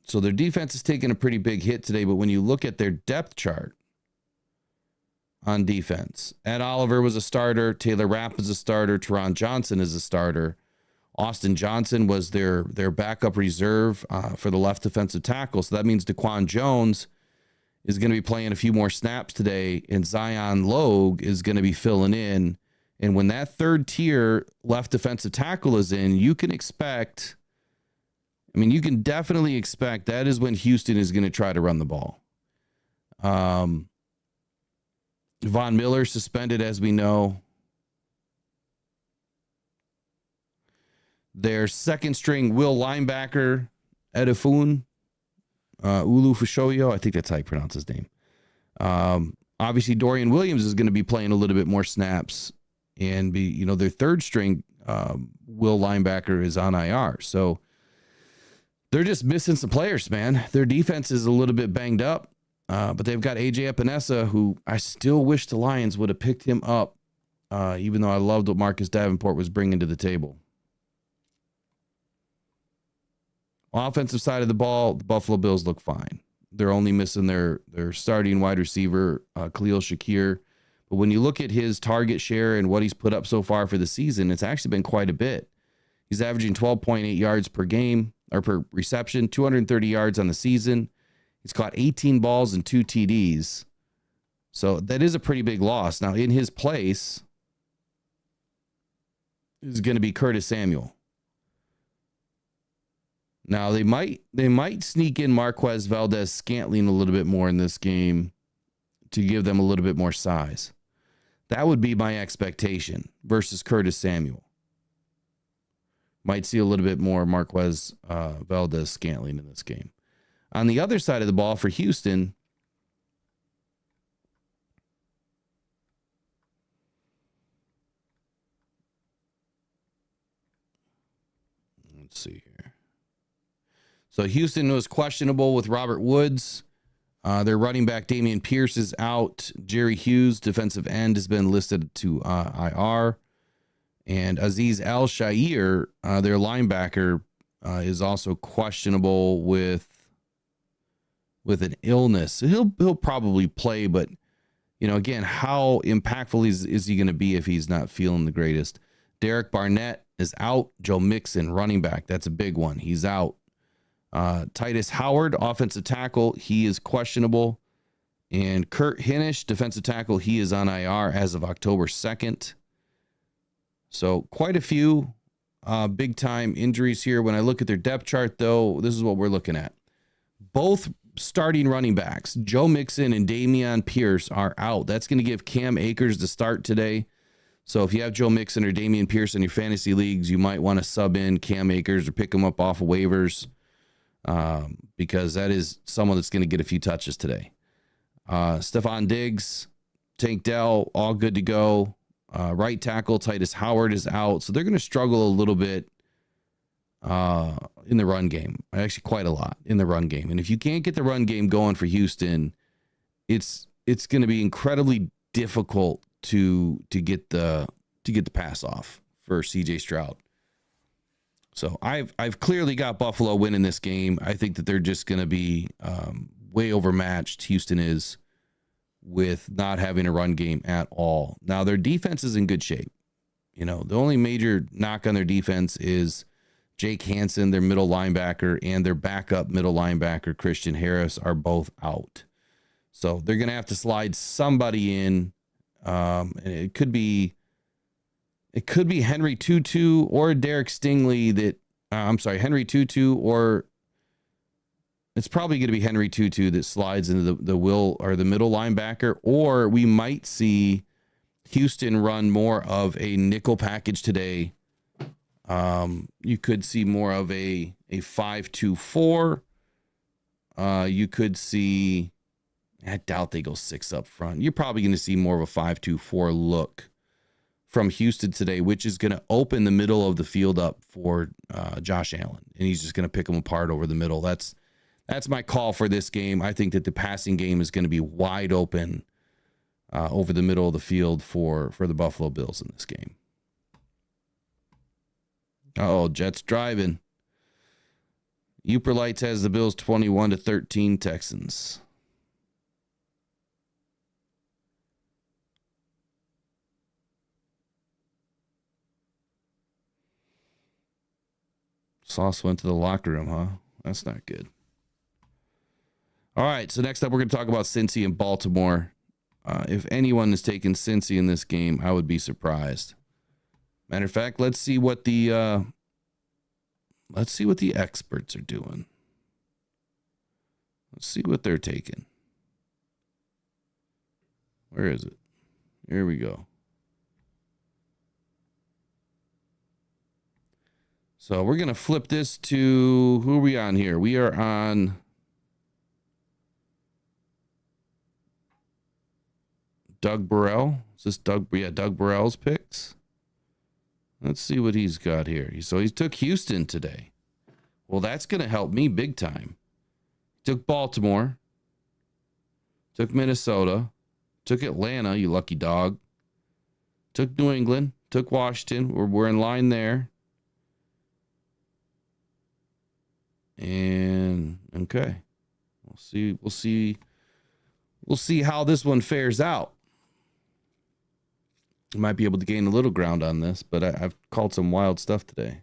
So their defense has taken a pretty big hit today, but when you look at their depth chart on defense, Ed Oliver was a starter, Taylor Rapp was a starter, Teron Johnson is a starter. Austin Johnson was their backup reserve for the left defensive tackle. So that means Daquan Jones is going to be playing a few more snaps today, and Zion Logue is going to be filling in. And when that third tier left defensive tackle is in, you can definitely expect that is when Houston is going to try to run the ball. Von Miller suspended, as we know. Their second string will linebacker, Edifun Fushoyo, I think that's how you pronounce his name. Obviously, Dorian Williams is going to be playing a little bit more snaps, and their third string will linebacker is on IR. So they're just missing some players, man. Their defense is a little bit banged up, but they've got AJ Epinesa, who I still wish the Lions would have picked him up, even though I loved what Marcus Davenport was bringing to the table. Offensive side of the ball, the Buffalo Bills look fine. They're only missing their starting wide receiver, Khalil Shakir. But when you look at his target share and what he's put up so far for the season, it's actually been quite a bit. He's averaging 12.8 yards per game or per reception, 230 yards on the season. He's caught 18 balls and 2 TDs. So that is a pretty big loss. Now, in his place is going to be Curtis Samuel. Now, they might sneak in Marquez Valdez-Scantling a little bit more in this game to give them a little bit more size. That would be my expectation versus Curtis Samuel. Might see a little bit more Marquez Valdez-Scantling in this game. On the other side of the ball for Houston, let's see here. So Houston was questionable with Robert Woods. Their running back Dameon Pierce is out. Jerry Hughes, defensive end, has been listed to IR. And Azeez Al-Shaair, their linebacker, is also questionable with an illness. He'll probably play, but again, how impactful is he going to be if he's not feeling the greatest? Derek Barnett is out. Joe Mixon, running back, that's a big one. He's out. Titus Howard, offensive tackle, he is questionable. And Kurt Hinish, defensive tackle, he is on IR as of October 2nd. So quite a few big-time injuries here. When I look at their depth chart, though, this is what we're looking at. Both starting running backs, Joe Mixon and Dameon Pierce, are out. That's going to give Cam Akers the start today. So if you have Joe Mixon or Dameon Pierce in your fantasy leagues, you might want to sub in Cam Akers or pick him up off of waivers. Because that is someone that's going to get a few touches today. Stephon Diggs, Tank Dell, all good to go. Right tackle Titus Howard is out, so they're going to struggle a little bit in the run game. Actually, quite a lot in the run game. And if you can't get the run game going for Houston, it's going to be incredibly difficult to get the pass off for CJ Stroud. So I've clearly got Buffalo winning this game. I think that they're just going to be way overmatched. Houston is, with not having a run game at all. Now their defense is in good shape. You know, the only major knock on their defense is Jake Hansen, their middle linebacker, and their backup middle linebacker, Christian Harris, are both out. So they're going to have to slide somebody in. And it could be Henry Tutu or Derek Stingley Henry Tutu, or it's probably going to be Henry Tutu that slides into the will or the middle linebacker, or we might see Houston run more of a nickel package today. You could see more of a 5-2-4. You could see, I doubt they go 6 up front. You're probably going to see more of a 5-2-4 look from Houston today, which is going to open the middle of the field up for Josh Allen, and he's just going to pick them apart over the middle. That's my call for this game. I think that the passing game is going to be wide open over the middle of the field for the Buffalo Bills in this game. Oh, Jets driving. Uper Lights has the Bills 21-13 Texans. Sauce went to the locker room, huh? That's not good. All right, so next up we're going to talk about Cincy and Baltimore. If anyone is taking Cincy in this game, I would be surprised. Matter of fact, let's see what the experts are doing. Let's see what they're taking. Where is it? Here we go. So we're going to flip this to, who are we on here? We are on Doug Burrell. Is this Doug? Yeah, Doug Burrell's picks. Let's see what he's got here. So he took Houston today. Well, that's going to help me big time. Took Baltimore. Took Minnesota. Took Atlanta, you lucky dog. Took New England. Took Washington. We're in line there. And okay. We'll see how this one fares out. I might be able to gain a little ground on this, but I've called some wild stuff today.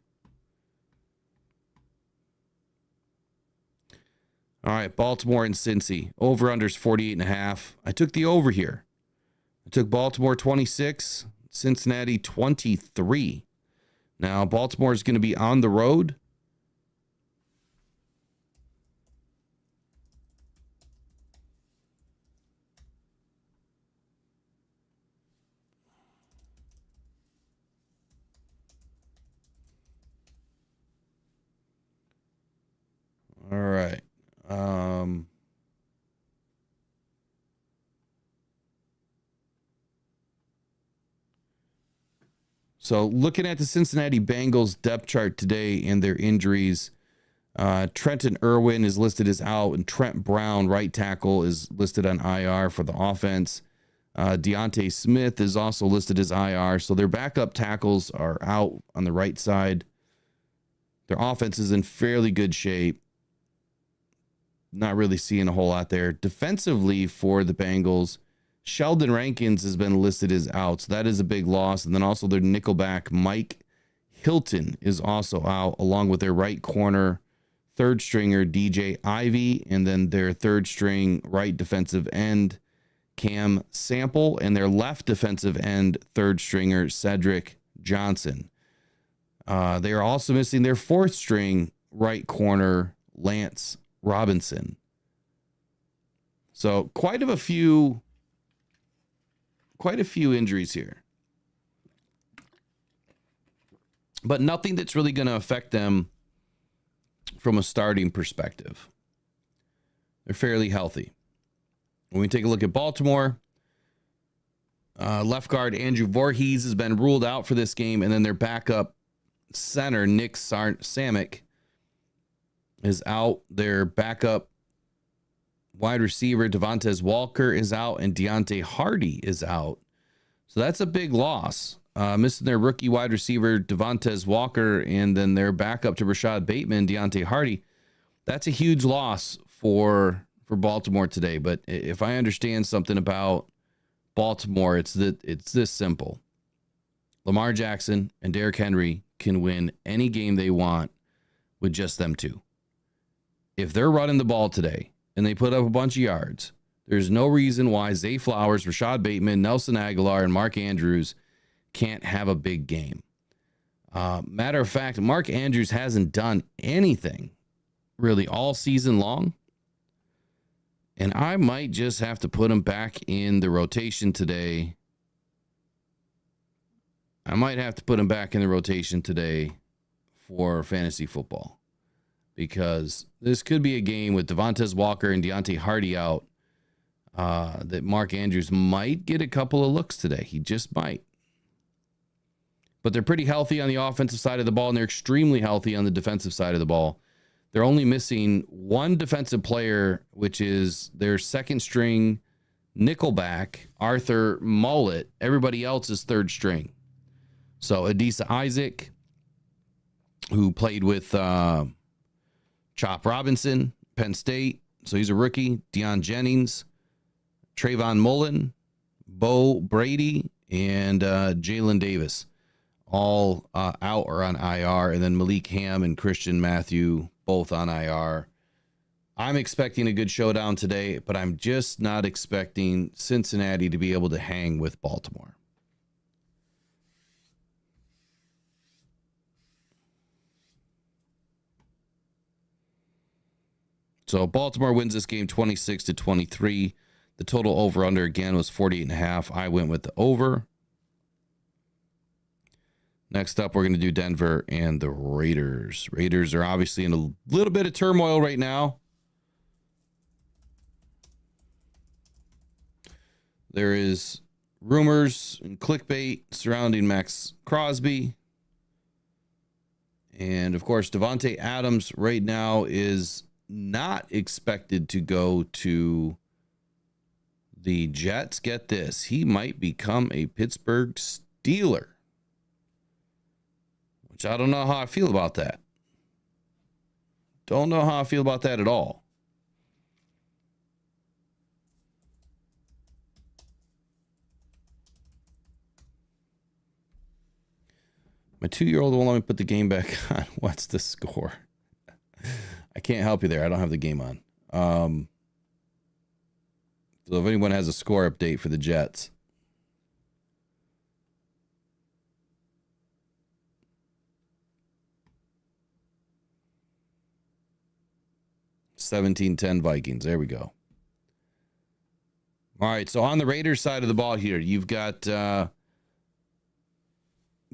All right, Baltimore and Cincy. Over-unders 48.5. I took the over here. I took Baltimore 26, Cincinnati 23. Now, Baltimore is going to be on the road. All right. So looking at the Cincinnati Bengals depth chart today and their injuries, Trenton Irwin is listed as out, and Trent Brown, right tackle, is listed on IR for the offense. Deontay Smith is also listed as IR. So their backup tackles are out on the right side. Their offense is in fairly good shape. Not really seeing a whole lot there. Defensively for the Bengals, Sheldon Rankins has been listed as out. So that is a big loss. And then also their nickelback, Mike Hilton, is also out, along with their right corner, third stringer, DJ Ivy, and then their third string right defensive end, Cam Sample, and their left defensive end, third stringer, Cedric Johnson. They are also missing their fourth string right corner, Lance Robinson. So quite a few injuries here, but nothing that's really going to affect them from a starting perspective. They're fairly healthy. When we take a look at Baltimore, left guard Andrew Voorhees has been ruled out for this game, and then their backup center Nick Samick is out. Their backup wide receiver Devontae Walker is out, and Deontay Hardy is out. So that's a big loss. Missing their rookie wide receiver Devontae Walker, and then their backup to Rashad Bateman, Deontay Hardy. That's a huge loss for Baltimore today. But if I understand something about Baltimore, it's this simple. Lamar Jackson and Derrick Henry can win any game they want with just them two. If they're running the ball today and they put up a bunch of yards, there's no reason why Zay Flowers, Rashad Bateman, Nelson Aguilar, and Mark Andrews can't have a big game. Matter of fact, Mark Andrews hasn't done anything really all season long. And I might just have to put him back in the rotation today. For fantasy football. Because this could be a game with Devontae Walker and Deontay Hardy out that Mark Andrews might get a couple of looks today. He just might. But they're pretty healthy on the offensive side of the ball, and they're extremely healthy on the defensive side of the ball. They're only missing one defensive player, which is their second string nickelback, Arthur Mullet. Everybody else is third string. So Adisa Isaac, who played with Chop Robinson, Penn State. So he's a rookie. Deion Jennings, Trayvon Mullen, Bo Brady, and Jalen Davis. All out or on IR. And then Malik Ham and Christian Matthew, both on IR. I'm expecting a good showdown today, but I'm just not expecting Cincinnati to be able to hang with Baltimore. So Baltimore wins this game 26-23. The total over-under again was 48.5. I went with the over. Next up, we're going to do Denver and the Raiders. Raiders are obviously in a little bit of turmoil right now. There is rumors and clickbait surrounding Max Crosby. And, of course, Devontae Adams right now is not expected to go to the Jets. Get this. He might become a Pittsburgh Steeler. Which I don't know how I feel about that. Don't know how I feel about that at all. My 2-year-old won't let me put the game back on. What's the score? I can't help you there. I don't have the game on. So if anyone has a score update for the Jets. (17-10) Vikings. There we go. All right, so on the Raiders side of the ball here, you've got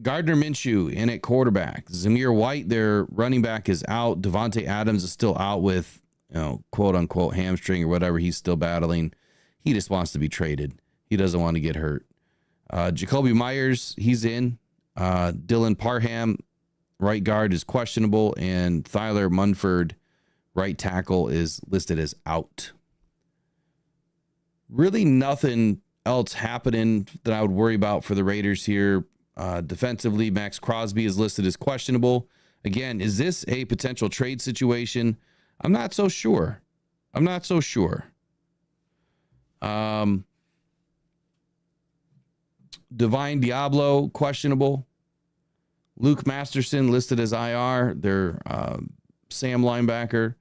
Gardner Minshew in at quarterback. Zamir White, their running back, is out. Devontae Adams is still out with, quote unquote hamstring or whatever he's still battling. He just wants to be traded. He doesn't want to get hurt. Jacoby Myers, he's in. Dylan Parham, right guard, is questionable, and Tyler Munford, right tackle, is listed as out. Really nothing else happening that I would worry about for the Raiders here. Defensively, Max Crosby is listed as questionable. Again, is this a potential trade situation? I'm not so sure. Divine Diablo, questionable. Luke Masterson listed as IR, their Sam linebacker.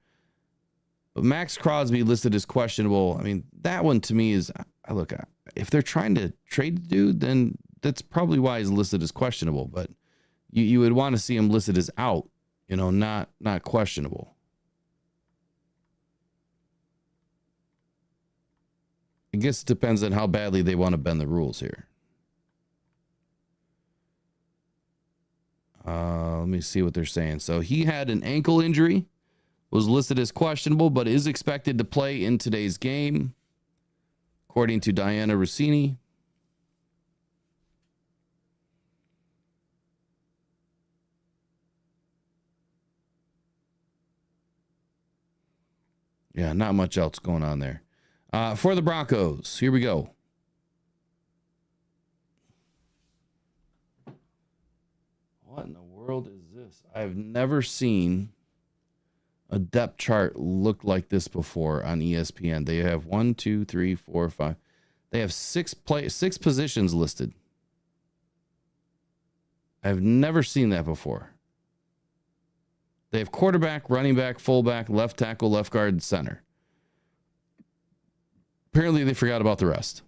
But Max Crosby listed as questionable. I mean, that one to me is, look, if they're trying to trade the dude, then that's probably why he's listed as questionable. But you would want to see him listed as out, not questionable. I guess it depends on how badly they want to bend the rules here. Let me see what they're saying. So he had an ankle injury, was listed as questionable, but is expected to play in today's game. according to Diana Rossini. Yeah, not much else going on there. For the Broncos, here we go. What in the world is this? I've never seen a depth chart look like this before on ESPN. They have 1, 2, 3, 4, 5. They have six positions listed. I've never seen that before. They have quarterback, running back, fullback, left tackle, left guard, and center. Apparently, they forgot about the rest.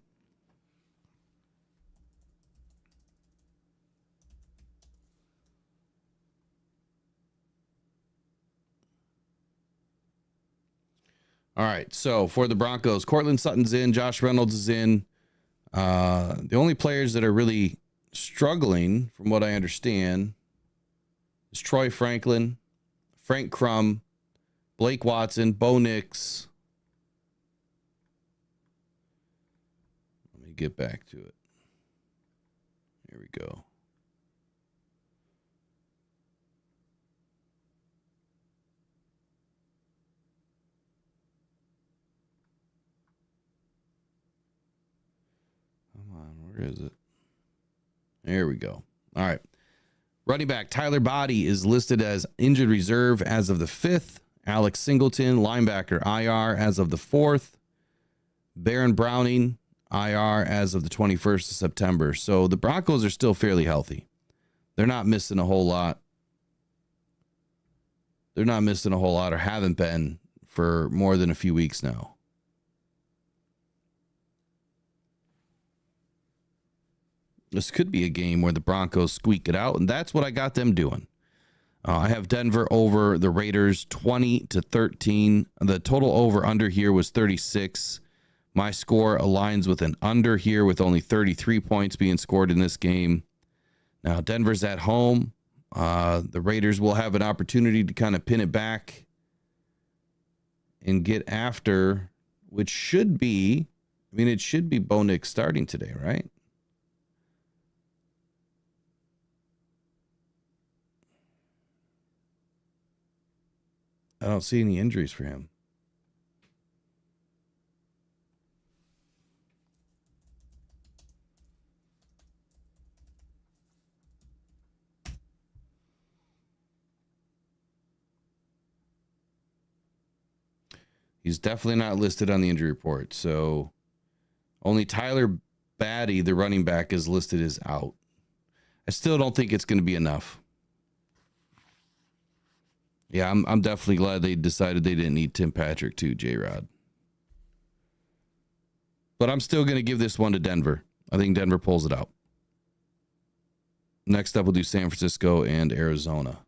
All right, so for the Broncos, Cortland Sutton's in, Josh Reynolds is in. The only players that are really struggling, from what I understand, is Troy Franklin, Frank Crum, Blake Watson, Bo Nix. Let me get back to it. Here we go. Come on, where is it? There we go. All right. Running back Tyler Boddy is listed as injured reserve as of the 5th. Alex Singleton, linebacker, IR as of the 4th. Baron Browning, IR as of the 21st of September. So the Broncos are still fairly healthy. They're not missing a whole lot. They're not missing a whole lot, or haven't been for more than a few weeks now. This could be a game where the Broncos squeak it out, and that's what I got them doing. I have Denver over the Raiders 20-13. The total over-under here was 36. My score aligns with an under here, with only 33 points being scored in this game. Now, Denver's at home. The Raiders will have an opportunity to kind of pin it back and get after, which should be, it should be Bo Nix starting today, right? I don't see any injuries for him. He's definitely not listed on the injury report. So only Tyler Batty, the running back, is listed as out. I still don't think it's going to be enough. Yeah, I'm definitely glad they decided they didn't need Tim Patrick too, J-Rod. But I'm still going to give this one to Denver. I think Denver pulls it out. Next up, we'll do San Francisco and Arizona.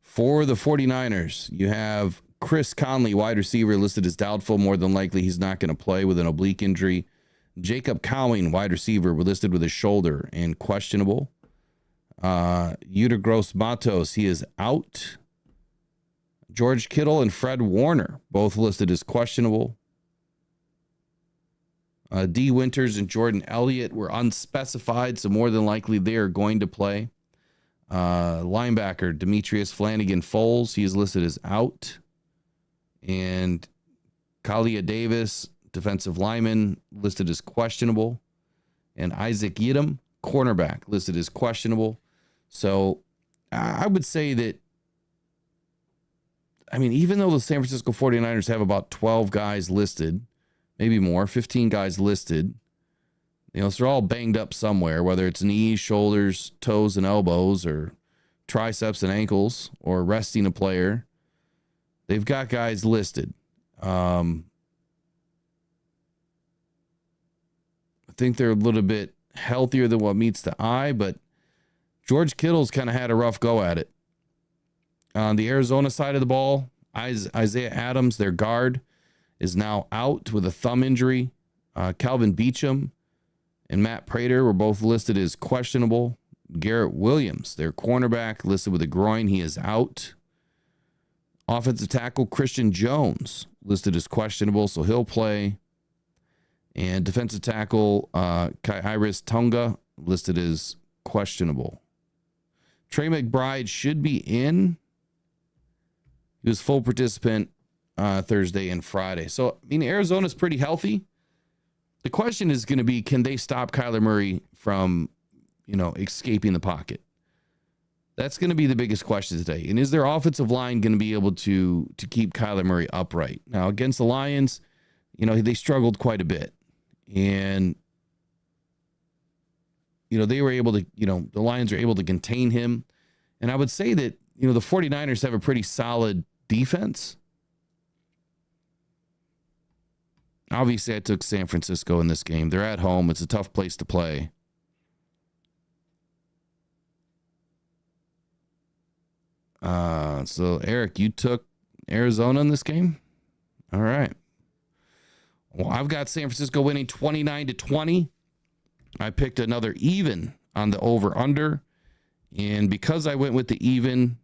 For the 49ers, you have Chris Conley, wide receiver, listed as doubtful. More than likely, he's not going to play with an oblique injury. Jacob Cowing, wide receiver, were listed with his shoulder and questionable. Yuta Gross Matos, he is out. George Kittle and Fred Warner, both listed as questionable. D. Winters and Jordan Elliott were unspecified, so more than likely they are going to play. Linebacker Demetrius Flanagan Foles, he is listed as out. And Kalia Davis, defensive lineman, listed as questionable. And Isaac Yiadom, cornerback, listed as questionable. So I would say that, even though the San Francisco 49ers have about 12 guys listed, maybe more, 15 guys listed, so they're all banged up somewhere, whether it's knees, shoulders, toes, and elbows, or triceps and ankles, or resting a player. They've got guys listed. think they're a little bit healthier than what meets the eye, but George Kittle's kind of had a rough go at it. On the Arizona side of the ball, Isaiah Adams, their guard, is now out with a thumb injury. Calvin Beachum and Matt Prater were both listed as questionable. Garrett Williams, their cornerback, listed with a groin. He is out. Offensive tackle Christian Jones, listed as questionable, so he'll play. And defensive tackle Kairis Tunga, listed as questionable. Trey McBride should be in. He was full participant Thursday and Friday. So, I mean, Arizona's pretty healthy. The question is going to be, can they stop Kyler Murray from, escaping the pocket? That's going to be the biggest question today. And is their offensive line going to be able to keep Kyler Murray upright? Now, against the Lions, they struggled quite a bit. And, they were able to, the Lions were able to contain him. And I would say that, the 49ers have a pretty solid defense. Obviously, I took San Francisco in this game. They're at home. It's a tough place to play. So, Eric, you took Arizona in this game? All right. Well, I've got San Francisco winning 29-20. I picked another even on the over-under. And because I went with the even,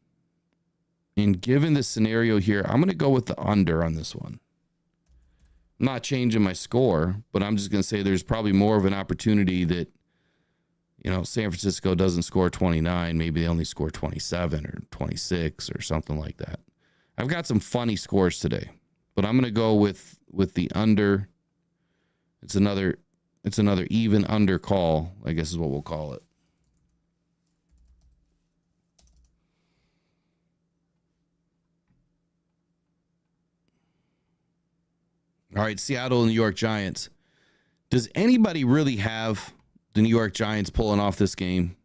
and given the scenario here, I'm going to go with the under on this one. I'm not changing my score, but I'm just going to say there's probably more of an opportunity that, San Francisco doesn't score 29. Maybe they only score 27 or 26 or something like that. I've got some funny scores today, but I'm going to go with the under. It's another even under call, I guess is what we'll call it. All right, Seattle and New York Giants. Does anybody really have the New York Giants pulling off this game?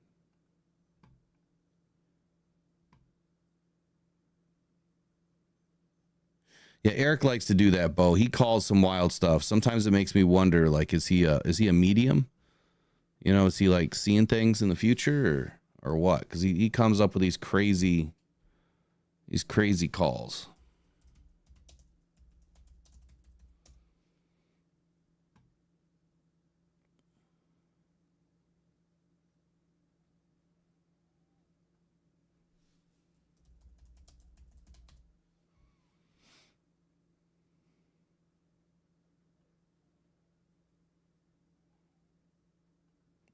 Yeah, Eric likes to do that, Bo. He calls some wild stuff. Sometimes it makes me wonder, like, is he a medium? Is he like seeing things in the future or what? Because he comes up with these crazy calls.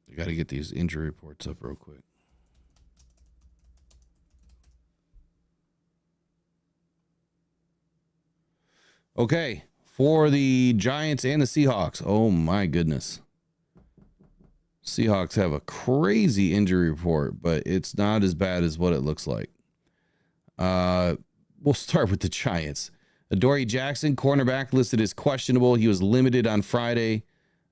I got to get these injury reports up real quick. Okay, for the Giants and the Seahawks. Oh, my goodness. Seahawks have a crazy injury report, but it's not as bad as what it looks like. We'll start with the Giants. Adoree Jackson, cornerback, listed as questionable. He was limited on Friday.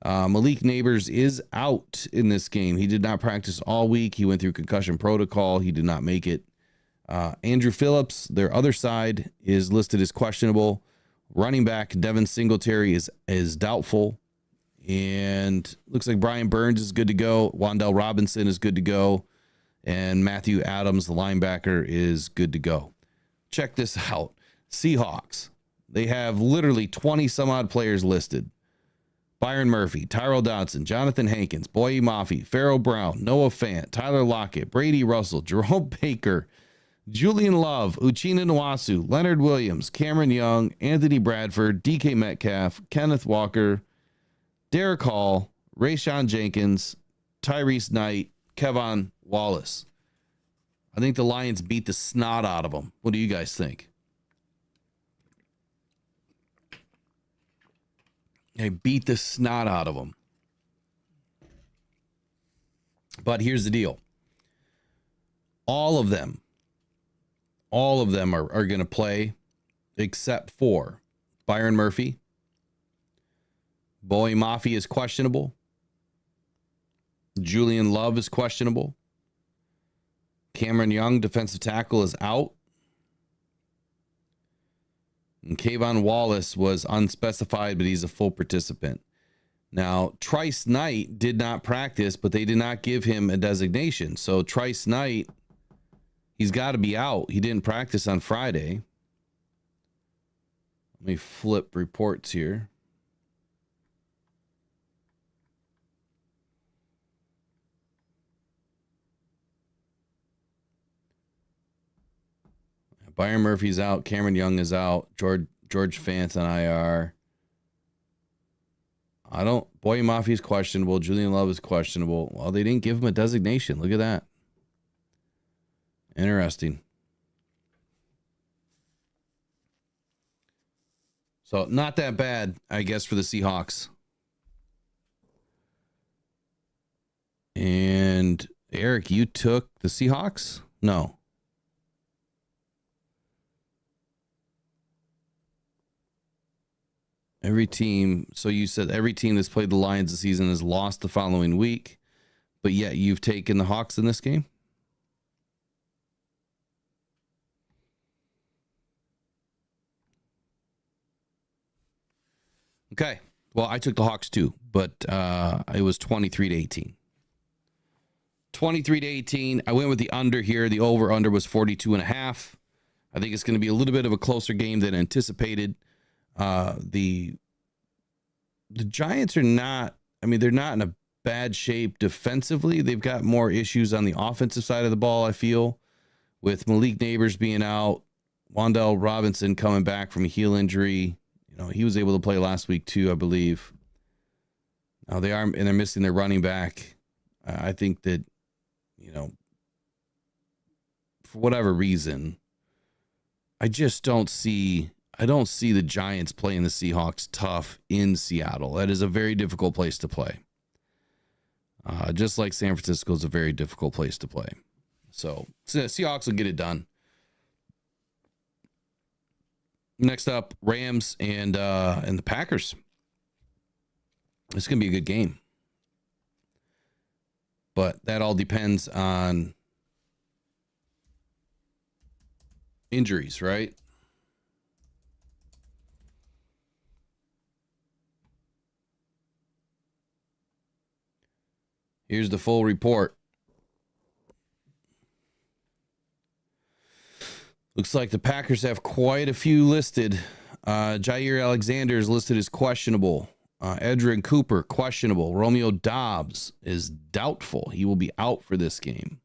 Malik Neighbors is out in this game. He did not practice all week. He went through concussion protocol. He did not make it. Andrew Phillips, their other side, is listed as questionable. Running back Devin Singletary is doubtful. And looks like Brian Burns is good to go. Wan'Dale Robinson is good to go. And Matthew Adams, the linebacker, is good to go. Check this out. Seahawks. They have literally 20 some odd players listed. Byron Murphy, Tyrell Dodson, Jonathan Hankins, Boye Mafe, Pharaoh Brown, Noah Fant, Tyler Lockett, Brady Russell, Jerome Baker, Julian Love, Uchenna Nwasu, Leonard Williams, Cameron Young, Anthony Bradford, DK Metcalf, Kenneth Walker, Derek Hall, Rayshawn Jenkins, Tyrese Knight, Kevon Wallace. I think the Lions beat the snot out of them. What do you guys think? They beat the snot out of them. But here's the deal. All of them are going to play except for Byron Murphy. Boye Mafe is questionable. Julian Love is questionable. Cameron Young, defensive tackle, is out. And Kayvon Wallace was unspecified, but he's a full participant. Now, Trice Knight did not practice, but they did not give him a designation. So Trice Knight, he's got to be out. He didn't practice on Friday. Let me flip reports here. Byron Murphy's out. Cameron Young is out. George Fant on IR. Boye Mafi's questionable. Julian Love is questionable. Well, they didn't give him a designation. Look at that. Interesting. So not that bad, I guess, for the Seahawks. And Eric, you took the Seahawks? No. Every team. So you said every team that's played the Lions this season has lost the following week, but yet you've taken the Hawks in this game? Okay. Well, I took the Hawks too, but it was 23-18. 23-18. I went with the under here. The over-under was 42.5. I think it's going to be a little bit of a closer game than anticipated. The Giants are not, they're not in a bad shape defensively. They've got more issues on the offensive side of the ball, I feel, with Malik Neighbors being out, Wan'Dale Robinson coming back from a heel injury. He was able to play last week too, I believe. Now they're missing their running back. I think that, for whatever reason, I don't see the Giants playing the Seahawks tough in Seattle. That is a very difficult place to play. Just like San Francisco is a very difficult place to play. So Seahawks will get it done. Next up, Rams and the Packers. It's going to be a good game. But that all depends on injuries, right? Here's the full report. Looks like the Packers have quite a few listed. Jair Alexander is listed as questionable. Edrin Cooper, questionable. Romeo Doubs is doubtful. He will be out for this game.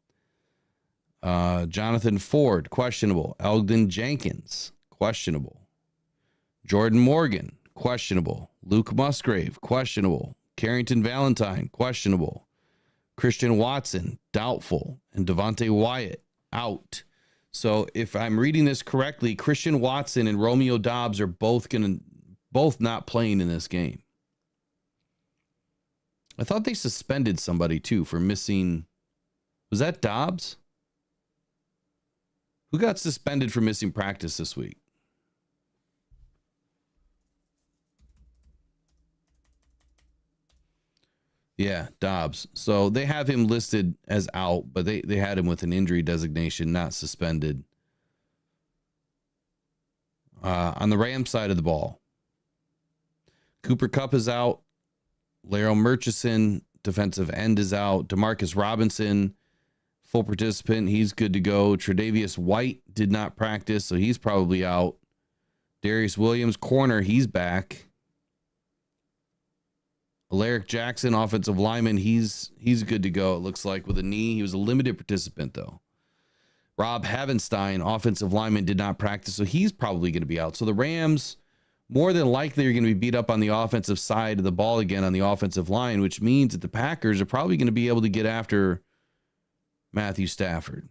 Jonathan Ford, questionable. Elgin Jenkins, questionable. Jordan Morgan, questionable. Luke Musgrave, questionable. Carrington Valentine, questionable. Christian Watson, doubtful. And Devontae Wyatt, out. So if I'm reading this correctly, Christian Watson and Romeo Doubs are both not playing in this game. I thought they suspended somebody too for missing. Was that Doubs? Who got suspended for missing practice this week? Yeah, Doubs. So they have him listed as out, but they had him with an injury designation, not suspended. On the Rams side of the ball, Cooper Kupp is out. Larry Murchison, defensive end, is out. Demarcus Robinson, full participant. He's good to go. Tre'Davious White did not practice, so he's probably out. Darius Williams, corner, he's back. Alaric Jackson, offensive lineman, he's good to go, it looks like, with a knee. He was a limited participant, though. Rob Havenstein, offensive lineman, did not practice, so he's probably going to be out. So the Rams, more than likely, are going to be beat up on the offensive side of the ball again on the offensive line, which means that the Packers are probably going to be able to get after Matthew Stafford.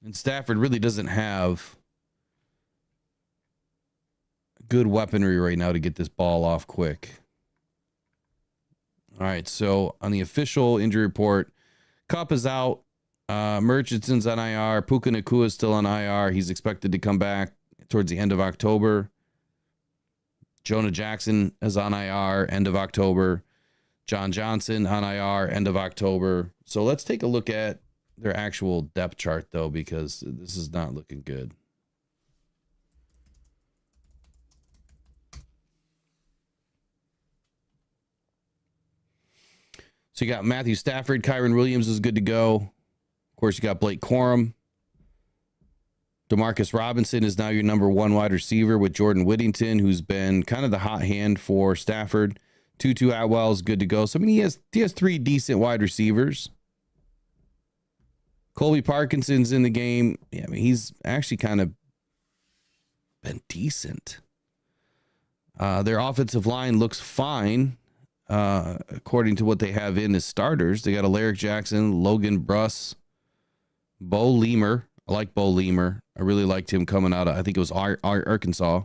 And Stafford really doesn't have good weaponry right now to get this ball off quick. All right, so on the official injury report, Kupp is out. Murchison's on IR. Puka Nacua is still on IR. He's expected to come back towards the end of October. Jonah Jackson is on IR, end of October. John Johnson on IR, end of October. So let's take a look at their actual depth chart, though, because this is not looking good. So you got Matthew Stafford, Kyron Williams is good to go. Of course, you got Blake Corum. Demarcus Robinson is now your number one wide receiver with Jordan Whittington, who's been kind of the hot hand for Stafford. Tutu Atwell is good to go. So, I mean, he has three decent wide receivers. Colby Parkinson's in the game. Yeah, I mean, he's actually kind of been decent. Their offensive line looks fine, according to what they have in as starters. They got Alaric Jackson, Logan Bruss, Bo Leemer. I like Bo Leemer. I really liked him coming out of, I think it was Arkansas.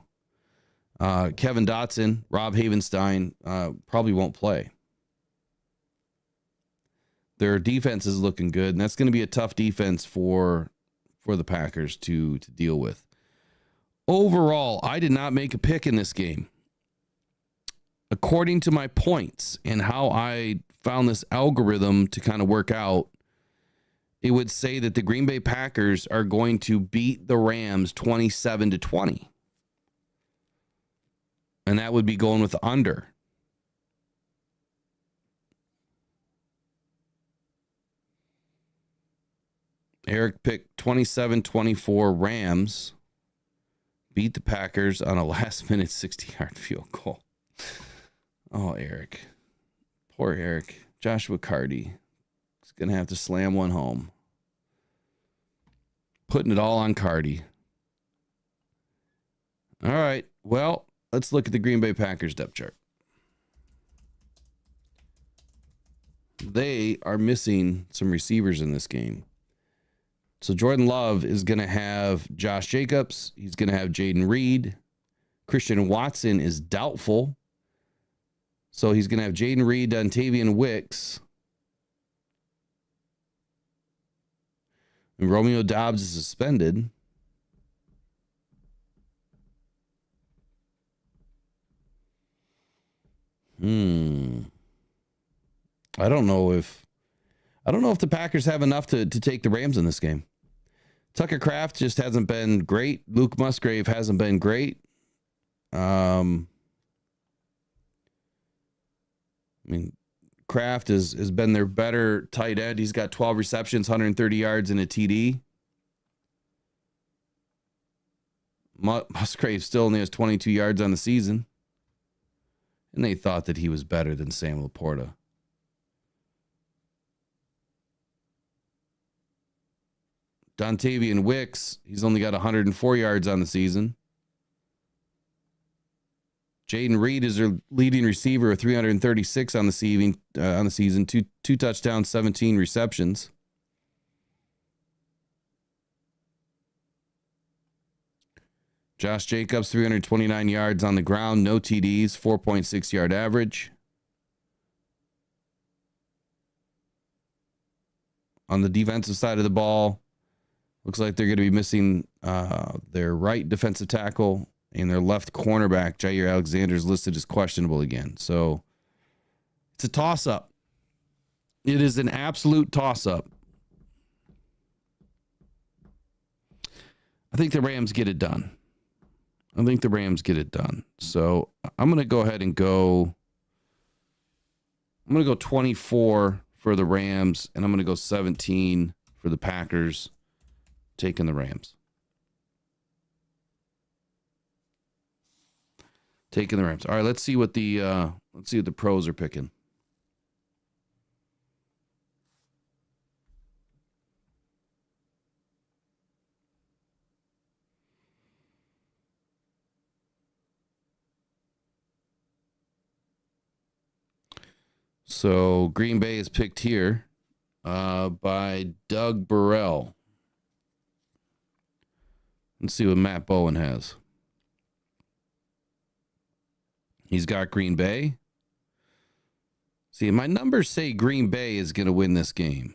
Kevin Dotson, Rob Havenstein probably won't play. Their defense is looking good, and that's going to be a tough defense for the Packers to deal with. Overall, I did not make a pick in this game. According to my points and how I found this algorithm to kind of work out, it would say that the Green Bay Packers are going to beat the Rams 27-20. And that would be going with the under. Eric picked 27-24 Rams. Beat the Packers on a last-minute 60-yard field goal. Oh, Eric. Poor Eric. Joshua Cardi is going to have to slam one home. Putting it all on Cardi. All right. Well, let's look at the Green Bay Packers depth chart. They are missing some receivers in this game. So Jordan Love is going to have Josh Jacobs. He's going to have Jaden Reed. Christian Watson is doubtful. So he's going to have Jaden Reed, Dontavian Wicks. And Romeo Doubs is suspended. I don't know if the Packers have enough to take the Rams in this game. Tucker Kraft just hasn't been great. Luke Musgrave hasn't been great. I mean, Kraft has been their better tight end. He's got 12 receptions, 130 yards, and a TD. Musgrave still only has 22 yards on the season. And they thought that he was better than Sam Laporta. Dontavian Wicks, he's only got 104 yards on the season. Jaden Reed is their leading receiver with 336 on the season, two touchdowns, 17 receptions. Josh Jacobs, 329 yards on the ground, no TDs, 4.6 yard average. On the defensive side of the ball, looks like they're going to be missing their right defensive tackle and their left cornerback. Jair Alexander is listed as questionable again. So it's a toss-up. It is an absolute toss-up. I think the Rams get it done. So I'm going to go ahead and go. I'm going to go 24 for the Rams, and I'm going to go 17 for the Packers, taking the Rams. Taking the Rams. All right, let's see what the pros are picking. So Green Bay is picked here by Doug Burrell. Let's see what Matt Bowen has. He's got Green Bay. See, my numbers say Green Bay is going to win this game.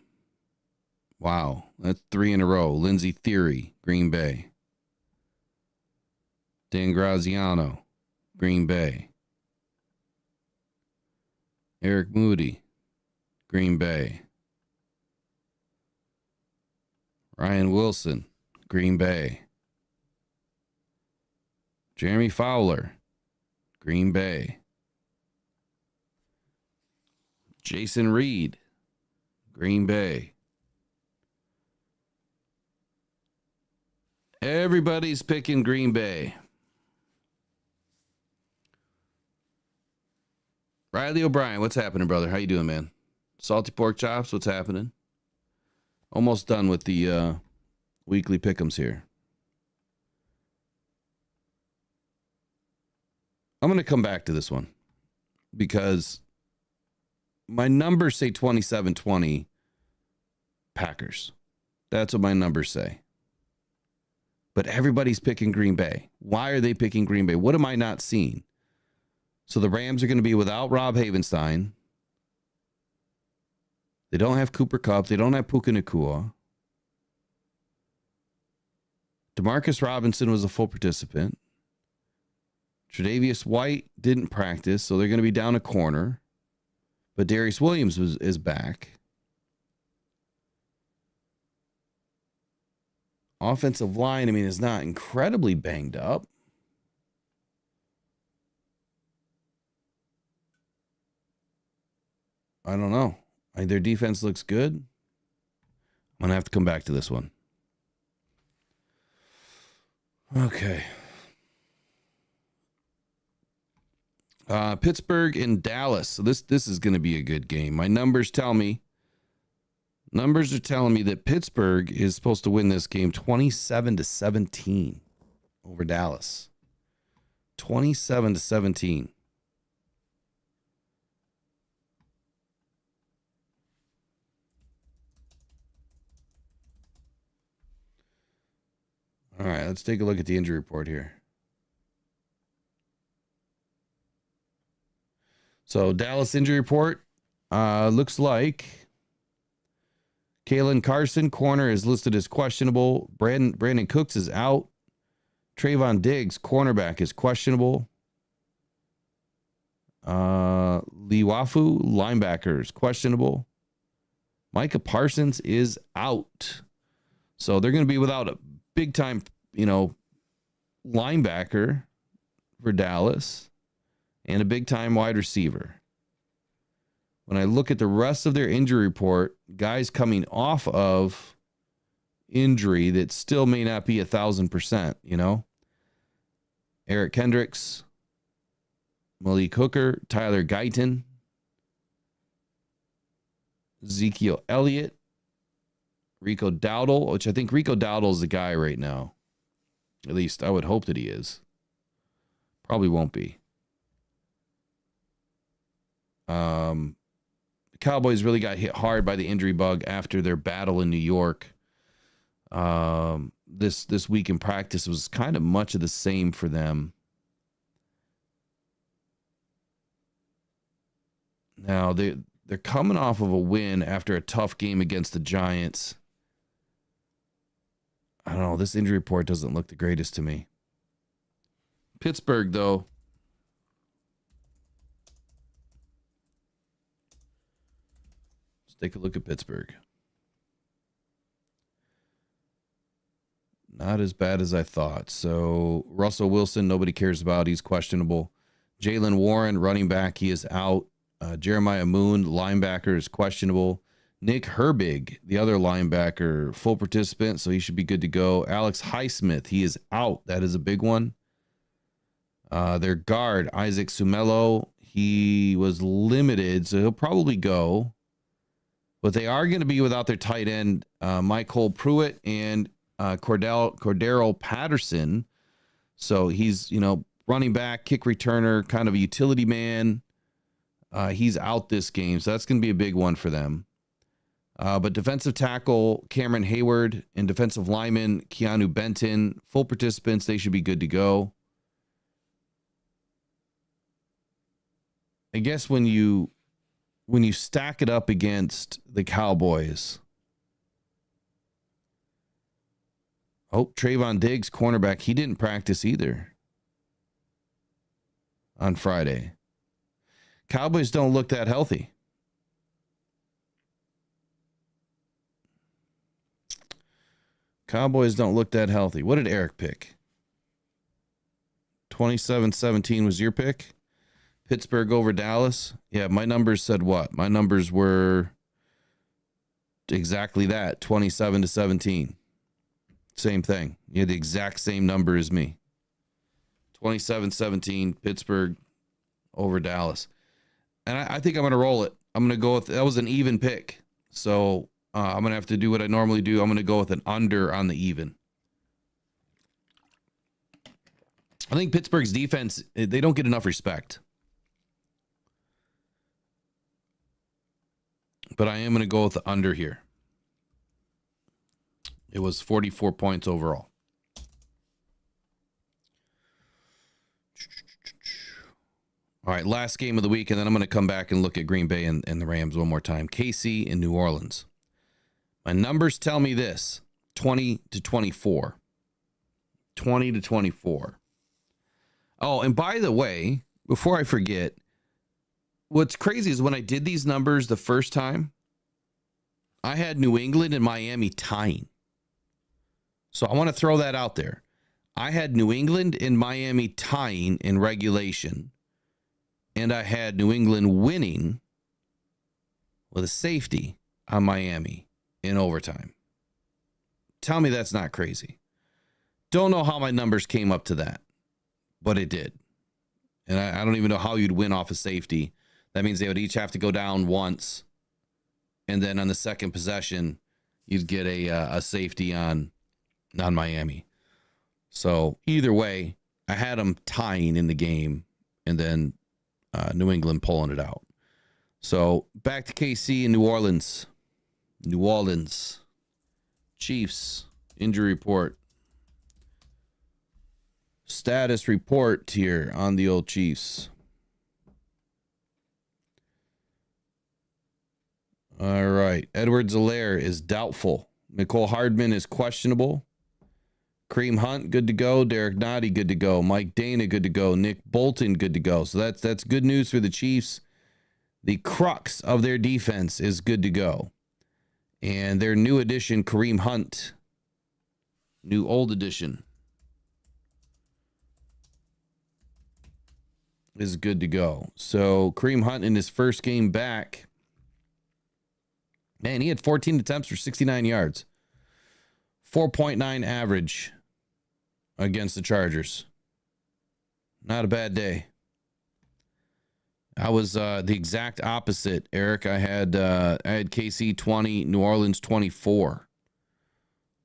Wow, that's 3 in a row. Lindsey Theory, Green Bay. Dan Graziano, Green Bay. Eric Moody, Green Bay. Ryan Wilson, Green Bay. Jeremy Fowler, Green Bay. Jason Reed, Green Bay. Everybody's picking Green Bay. Riley O'Brien, what's happening, brother? How you doing, man? Salty pork chops, what's happening? Almost done with the weekly pick'ems here. I'm going to come back to this one because my numbers say 27-20 Packers. That's what my numbers say. But everybody's picking Green Bay. Why are they picking Green Bay? What am I not seeing? So the Rams are going to be without Rob Havenstein. They don't have Cooper Kupp. They don't have Puka Nacua. Demarcus Robinson was a full participant. Tre'Davious White didn't practice, so they're going to be down a corner. But Darius Williams is back. Offensive line, I mean, is not incredibly banged up. I don't know. Their defense looks good. I'm going to have to come back to this one. Okay. Pittsburgh and Dallas. So this is going to be a good game. My numbers are telling me that Pittsburgh is supposed to win this game 27-17 over Dallas. 27-17. All right, let's take a look at the injury report here. So Dallas injury report looks like Kalen Carson, corner, is listed as questionable. Brandon Cooks is out. Trayvon Diggs, cornerback, is questionable. Liwafu, linebacker, is questionable. Micah Parsons is out. So they're going to be without a big-time, linebacker for Dallas and a big-time wide receiver. When I look at the rest of their injury report, guys coming off of injury that still may not be 1,000%, Eric Kendricks, Malik Hooker, Tyler Guyton, Ezekiel Elliott, Rico Dowdle, which I think Rico Dowdle is the guy right now. At least I would hope that he is. Probably won't be. The Cowboys really got hit hard by the injury bug after their battle in New York. This week in practice was kind of much of the same for them. Now they're coming off of a win after a tough game against the Giants. I don't know. This injury report doesn't look the greatest to me. Pittsburgh, though. Let's take a look at Pittsburgh. Not as bad as I thought. So Russell Wilson, nobody cares about. He's questionable. Jaylen Warren, running back, he is out. Jeremiah Moon, linebacker, is questionable. Nick Herbig, the other linebacker, full participant, so he should be good to go. Alex Highsmith, he is out. That is a big one. Their guard, Isaac Sumelo, he was limited, so he'll probably go. But they are going to be without their tight end, Michael Pruitt and Cordero Patterson. So he's, running back, kick returner, kind of a utility man. He's out this game, so that's going to be a big one for them. But defensive tackle Cameron Hayward and defensive lineman Keanu Benton, full participants, they should be good to go. I guess when you stack it up against the Cowboys. Oh, Trayvon Diggs, cornerback, he didn't practice either on Friday. Cowboys don't look that healthy. Cowboys don't look that healthy. What did Eric pick? 27-17 was your pick? Pittsburgh over Dallas. Yeah, my numbers said what? My numbers were exactly that, 27-17. Same thing. You had the exact same number as me. 27-17, Pittsburgh over Dallas. And I think I'm going to roll it. I'm going to go with, that was an even pick. So I'm going to have to do what I normally do. I'm going to go with an under on the even. I think Pittsburgh's defense, they don't get enough respect. But I am going to go with the under here. It was 44 points overall. All right, last game of the week, and then I'm going to come back and look at Green Bay and the Rams one more time. KC and New Orleans. My numbers tell me this, 20-24. 20-24. Oh, and by the way, before I forget, what's crazy is when I did these numbers the first time, I had New England and Miami tying. So I want to throw that out there. I had New England and Miami tying in regulation, and I had New England winning with a safety on Miami in overtime. Tell me that's not crazy. Don't know how my numbers came up to that, but it did. And I don't even know how you'd win off a safety. That means they would each have to go down once, and then on the second possession, you'd get a safety on Miami. So either way, I had them tying in the game, and then New England pulling it out. So back to KC and New Orleans. New Orleans Chiefs injury report. Status report here on the old Chiefs. All right. Edwards-Helaire is doubtful. Mecole Hardman is questionable. Kareem Hunt, good to go. Derek Nottie, good to go. Mike Dana, good to go. Nick Bolton, good to go. So that's good news for the Chiefs. The crux of their defense is good to go. And their new addition, Kareem Hunt, new old addition, is good to go. So Kareem Hunt in his first game back, man, he had 14 attempts for 69 yards. 4.9 average against the Chargers. Not a bad day. I was the exact opposite, Eric. I had KC 20, New Orleans 24.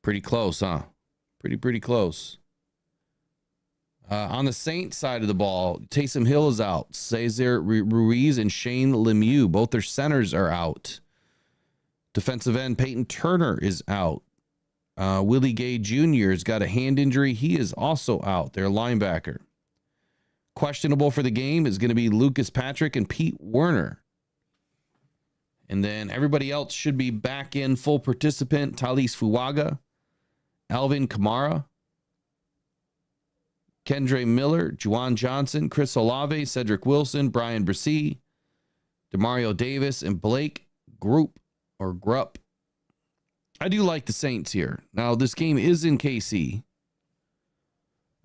Pretty close, huh? Pretty close. On the Saints side of the ball, Taysom Hill is out. Cesar Ruiz and Shane Lemieux, both their centers are out. Defensive end Peyton Turner is out. Willie Gay Jr. has got a hand injury. He is also out. Their linebacker. Questionable for the game is going to be Lucas Patrick and Pete Werner. And then everybody else should be back in full participant. Talis Fuaga, Alvin Kamara, Kendre Miller, Juwan Johnson, Chris Olave, Cedric Wilson, Brian Bresee, Demario Davis, and Blake Grupp. I do like the Saints here. Now, this game is in KC.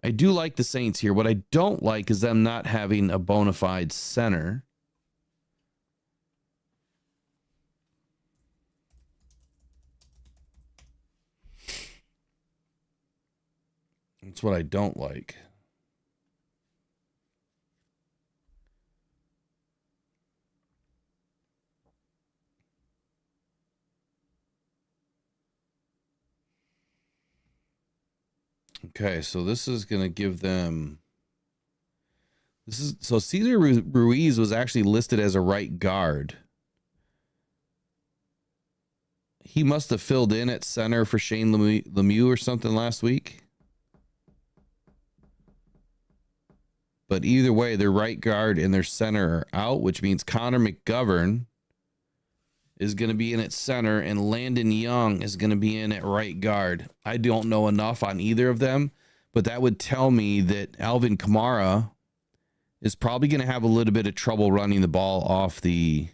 I do like the Saints here. What I don't like is them not having a bona fide center. That's what I don't like. Okay, so this is going to give them... So Cesar Ruiz was actually listed as a right guard. He must have filled in at center for Shane Lemieux or something last week. But either way, their right guard and their center are out, which means Connor McGovern is going to be in at center, and Landon Young is going to be in at right guard. I don't know enough on either of them, but that would tell me that Alvin Kamara is probably going to have a little bit of trouble running the ball off the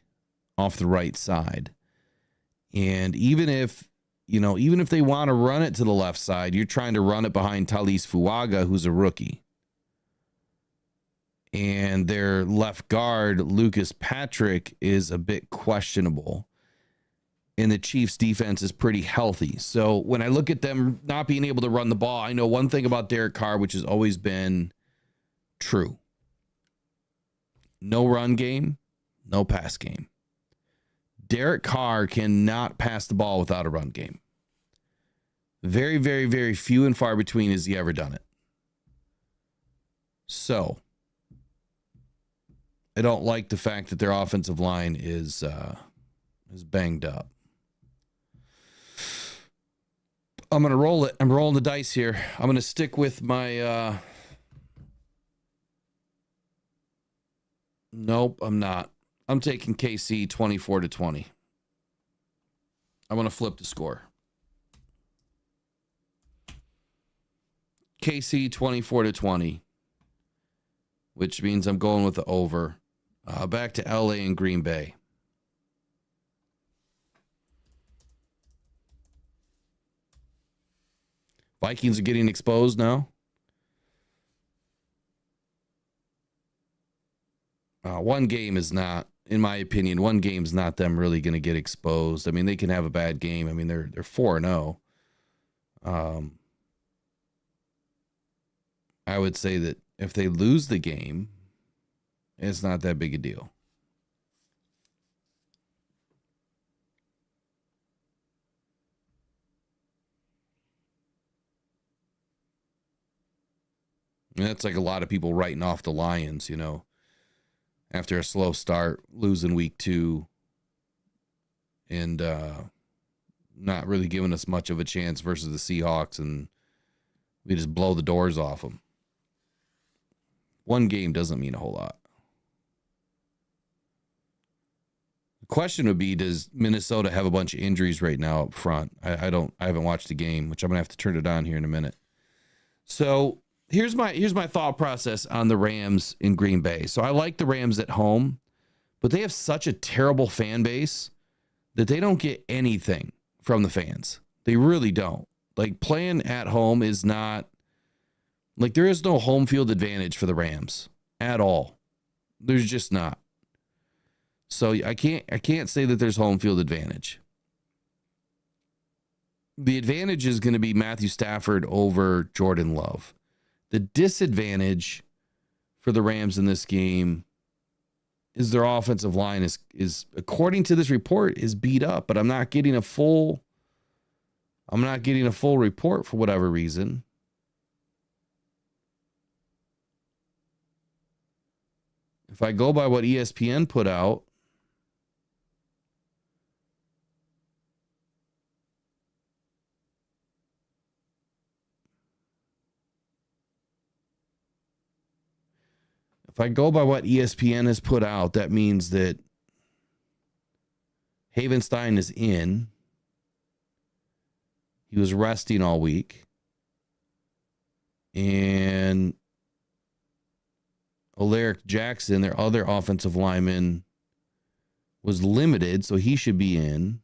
right side. And even if they want to run it to the left side, you're trying to run it behind Talis Fuaga, who's a rookie. and their left guard, Lucas Patrick, is a bit questionable. And the Chiefs defense is pretty healthy. So when I look at them not being able to run the ball, I know one thing about Derek Carr, which has always been true. No run game, no pass game. Derek Carr cannot pass the ball without a run game. Very, very, very few and far between has he ever done it. So I don't like the fact that their offensive line is banged up. I'm going to roll it. I'm rolling the dice here. I'm going to stick with my... Nope, I'm not. I'm taking KC 24-20. I'm going to flip the score. KC 24-20, which means I'm going with the over. Back to LA and Green Bay. Vikings are getting exposed now. One game is not, in my opinion, one game's not them really going to get exposed. I mean, they can have a bad game. I mean, they're 4-0. I would say that if they lose the game, it's not that big a deal. And that's like a lot of people writing off the Lions, you know, after a slow start, losing week 2, and not really giving us much of a chance versus the Seahawks, and we just blow the doors off them. One game doesn't mean a whole lot. The question would be, does Minnesota have a bunch of injuries right now up front? I haven't watched the game, which I'm gonna have to turn it on here in a minute. So here's my thought process on the Rams in Green Bay. So I like the Rams at home, but they have such a terrible fan base that they don't get anything from the fans. They really don't. Like, playing at home is not, like, there is no home field advantage for the Rams at all. There's just not. So I can't say that there's home field advantage. The advantage is going to be Matthew Stafford over Jordan Love. The disadvantage for the Rams in this game is their offensive line is according to this report, is beat up, but I'm not getting a full report for whatever reason. If I go by what ESPN put out, has put out, that means that Havenstein is in. He was resting all week. And Alaric Jackson, their other offensive lineman, was limited, so he should be in.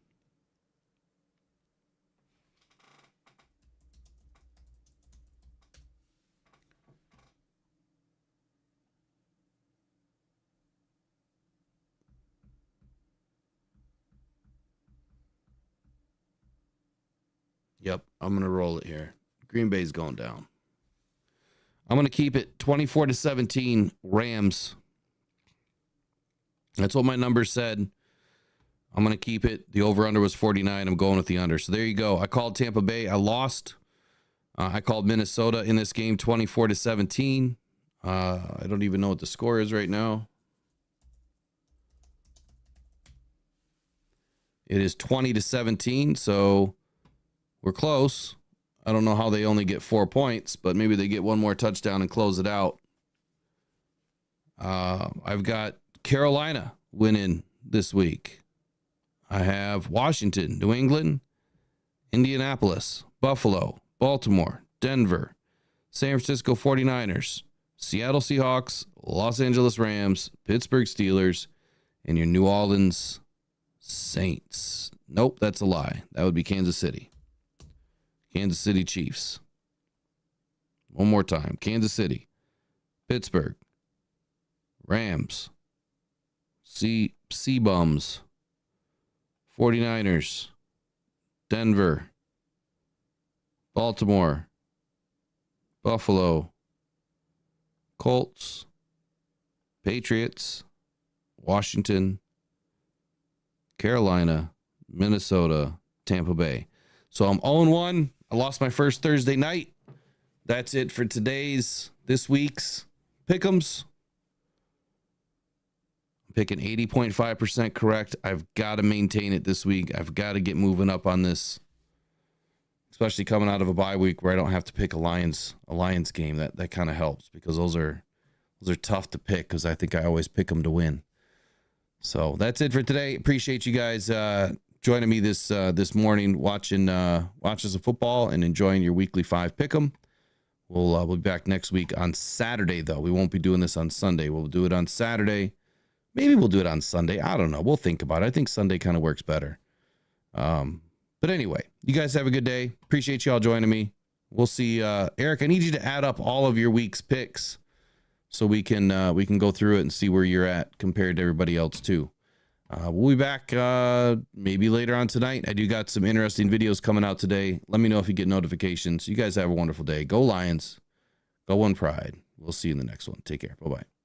Yep, I'm going to roll it here. Green Bay's going down. I'm going to keep it 24-17 Rams. That's what my number said. I'm going to keep it. The over-under was 49. I'm going with the under. So there you go. I called Tampa Bay. I lost. I called Minnesota in this game 24-17. I don't even know what the score is right now. It is 20-17, so we're close. I don't know how they only get 4 points, but maybe they get one more touchdown and close it out. I've got Carolina winning this week. I have Washington, New England, Indianapolis, Buffalo, Baltimore, Denver, San Francisco 49ers, Seattle Seahawks, Los Angeles Rams, Pittsburgh Steelers, and your New Orleans Saints. Nope, that's a lie. That would be Kansas City. Kansas City Chiefs. One more time. Kansas City, Pittsburgh, Rams, Sea-Bums, 49ers, Denver, Baltimore, Buffalo, Colts, Patriots, Washington, Carolina, Minnesota, Tampa Bay. So I'm 0-1. I lost my first Thursday night. That's it for this week's Pick'ems. I'm picking 80.5% correct. I've got to maintain it this week. I've got to get moving up on this, especially coming out of a bye week where I don't have to pick a Lions game. That kind of helps because those are tough to pick because I think I always pick them to win. So that's it for today. Appreciate you guys joining me this morning, watching some football and enjoying your weekly 5 Pick'em. We'll be back next week on Saturday, though. We won't be doing this on Sunday. We'll do it on Saturday. Maybe we'll do it on Sunday. I don't know. We'll think about it. I think Sunday kind of works better. But anyway, you guys have a good day. Appreciate you all joining me. We'll see. Eric, I need you to add up all of your week's picks so we can go through it and see where you're at compared to everybody else too. We'll be back maybe later on tonight. I do got some interesting videos coming out today. Let me know if you get notifications. You guys have a wonderful day. Go Lions. Go One Pride. We'll see you in the next one. Take care. Bye-bye.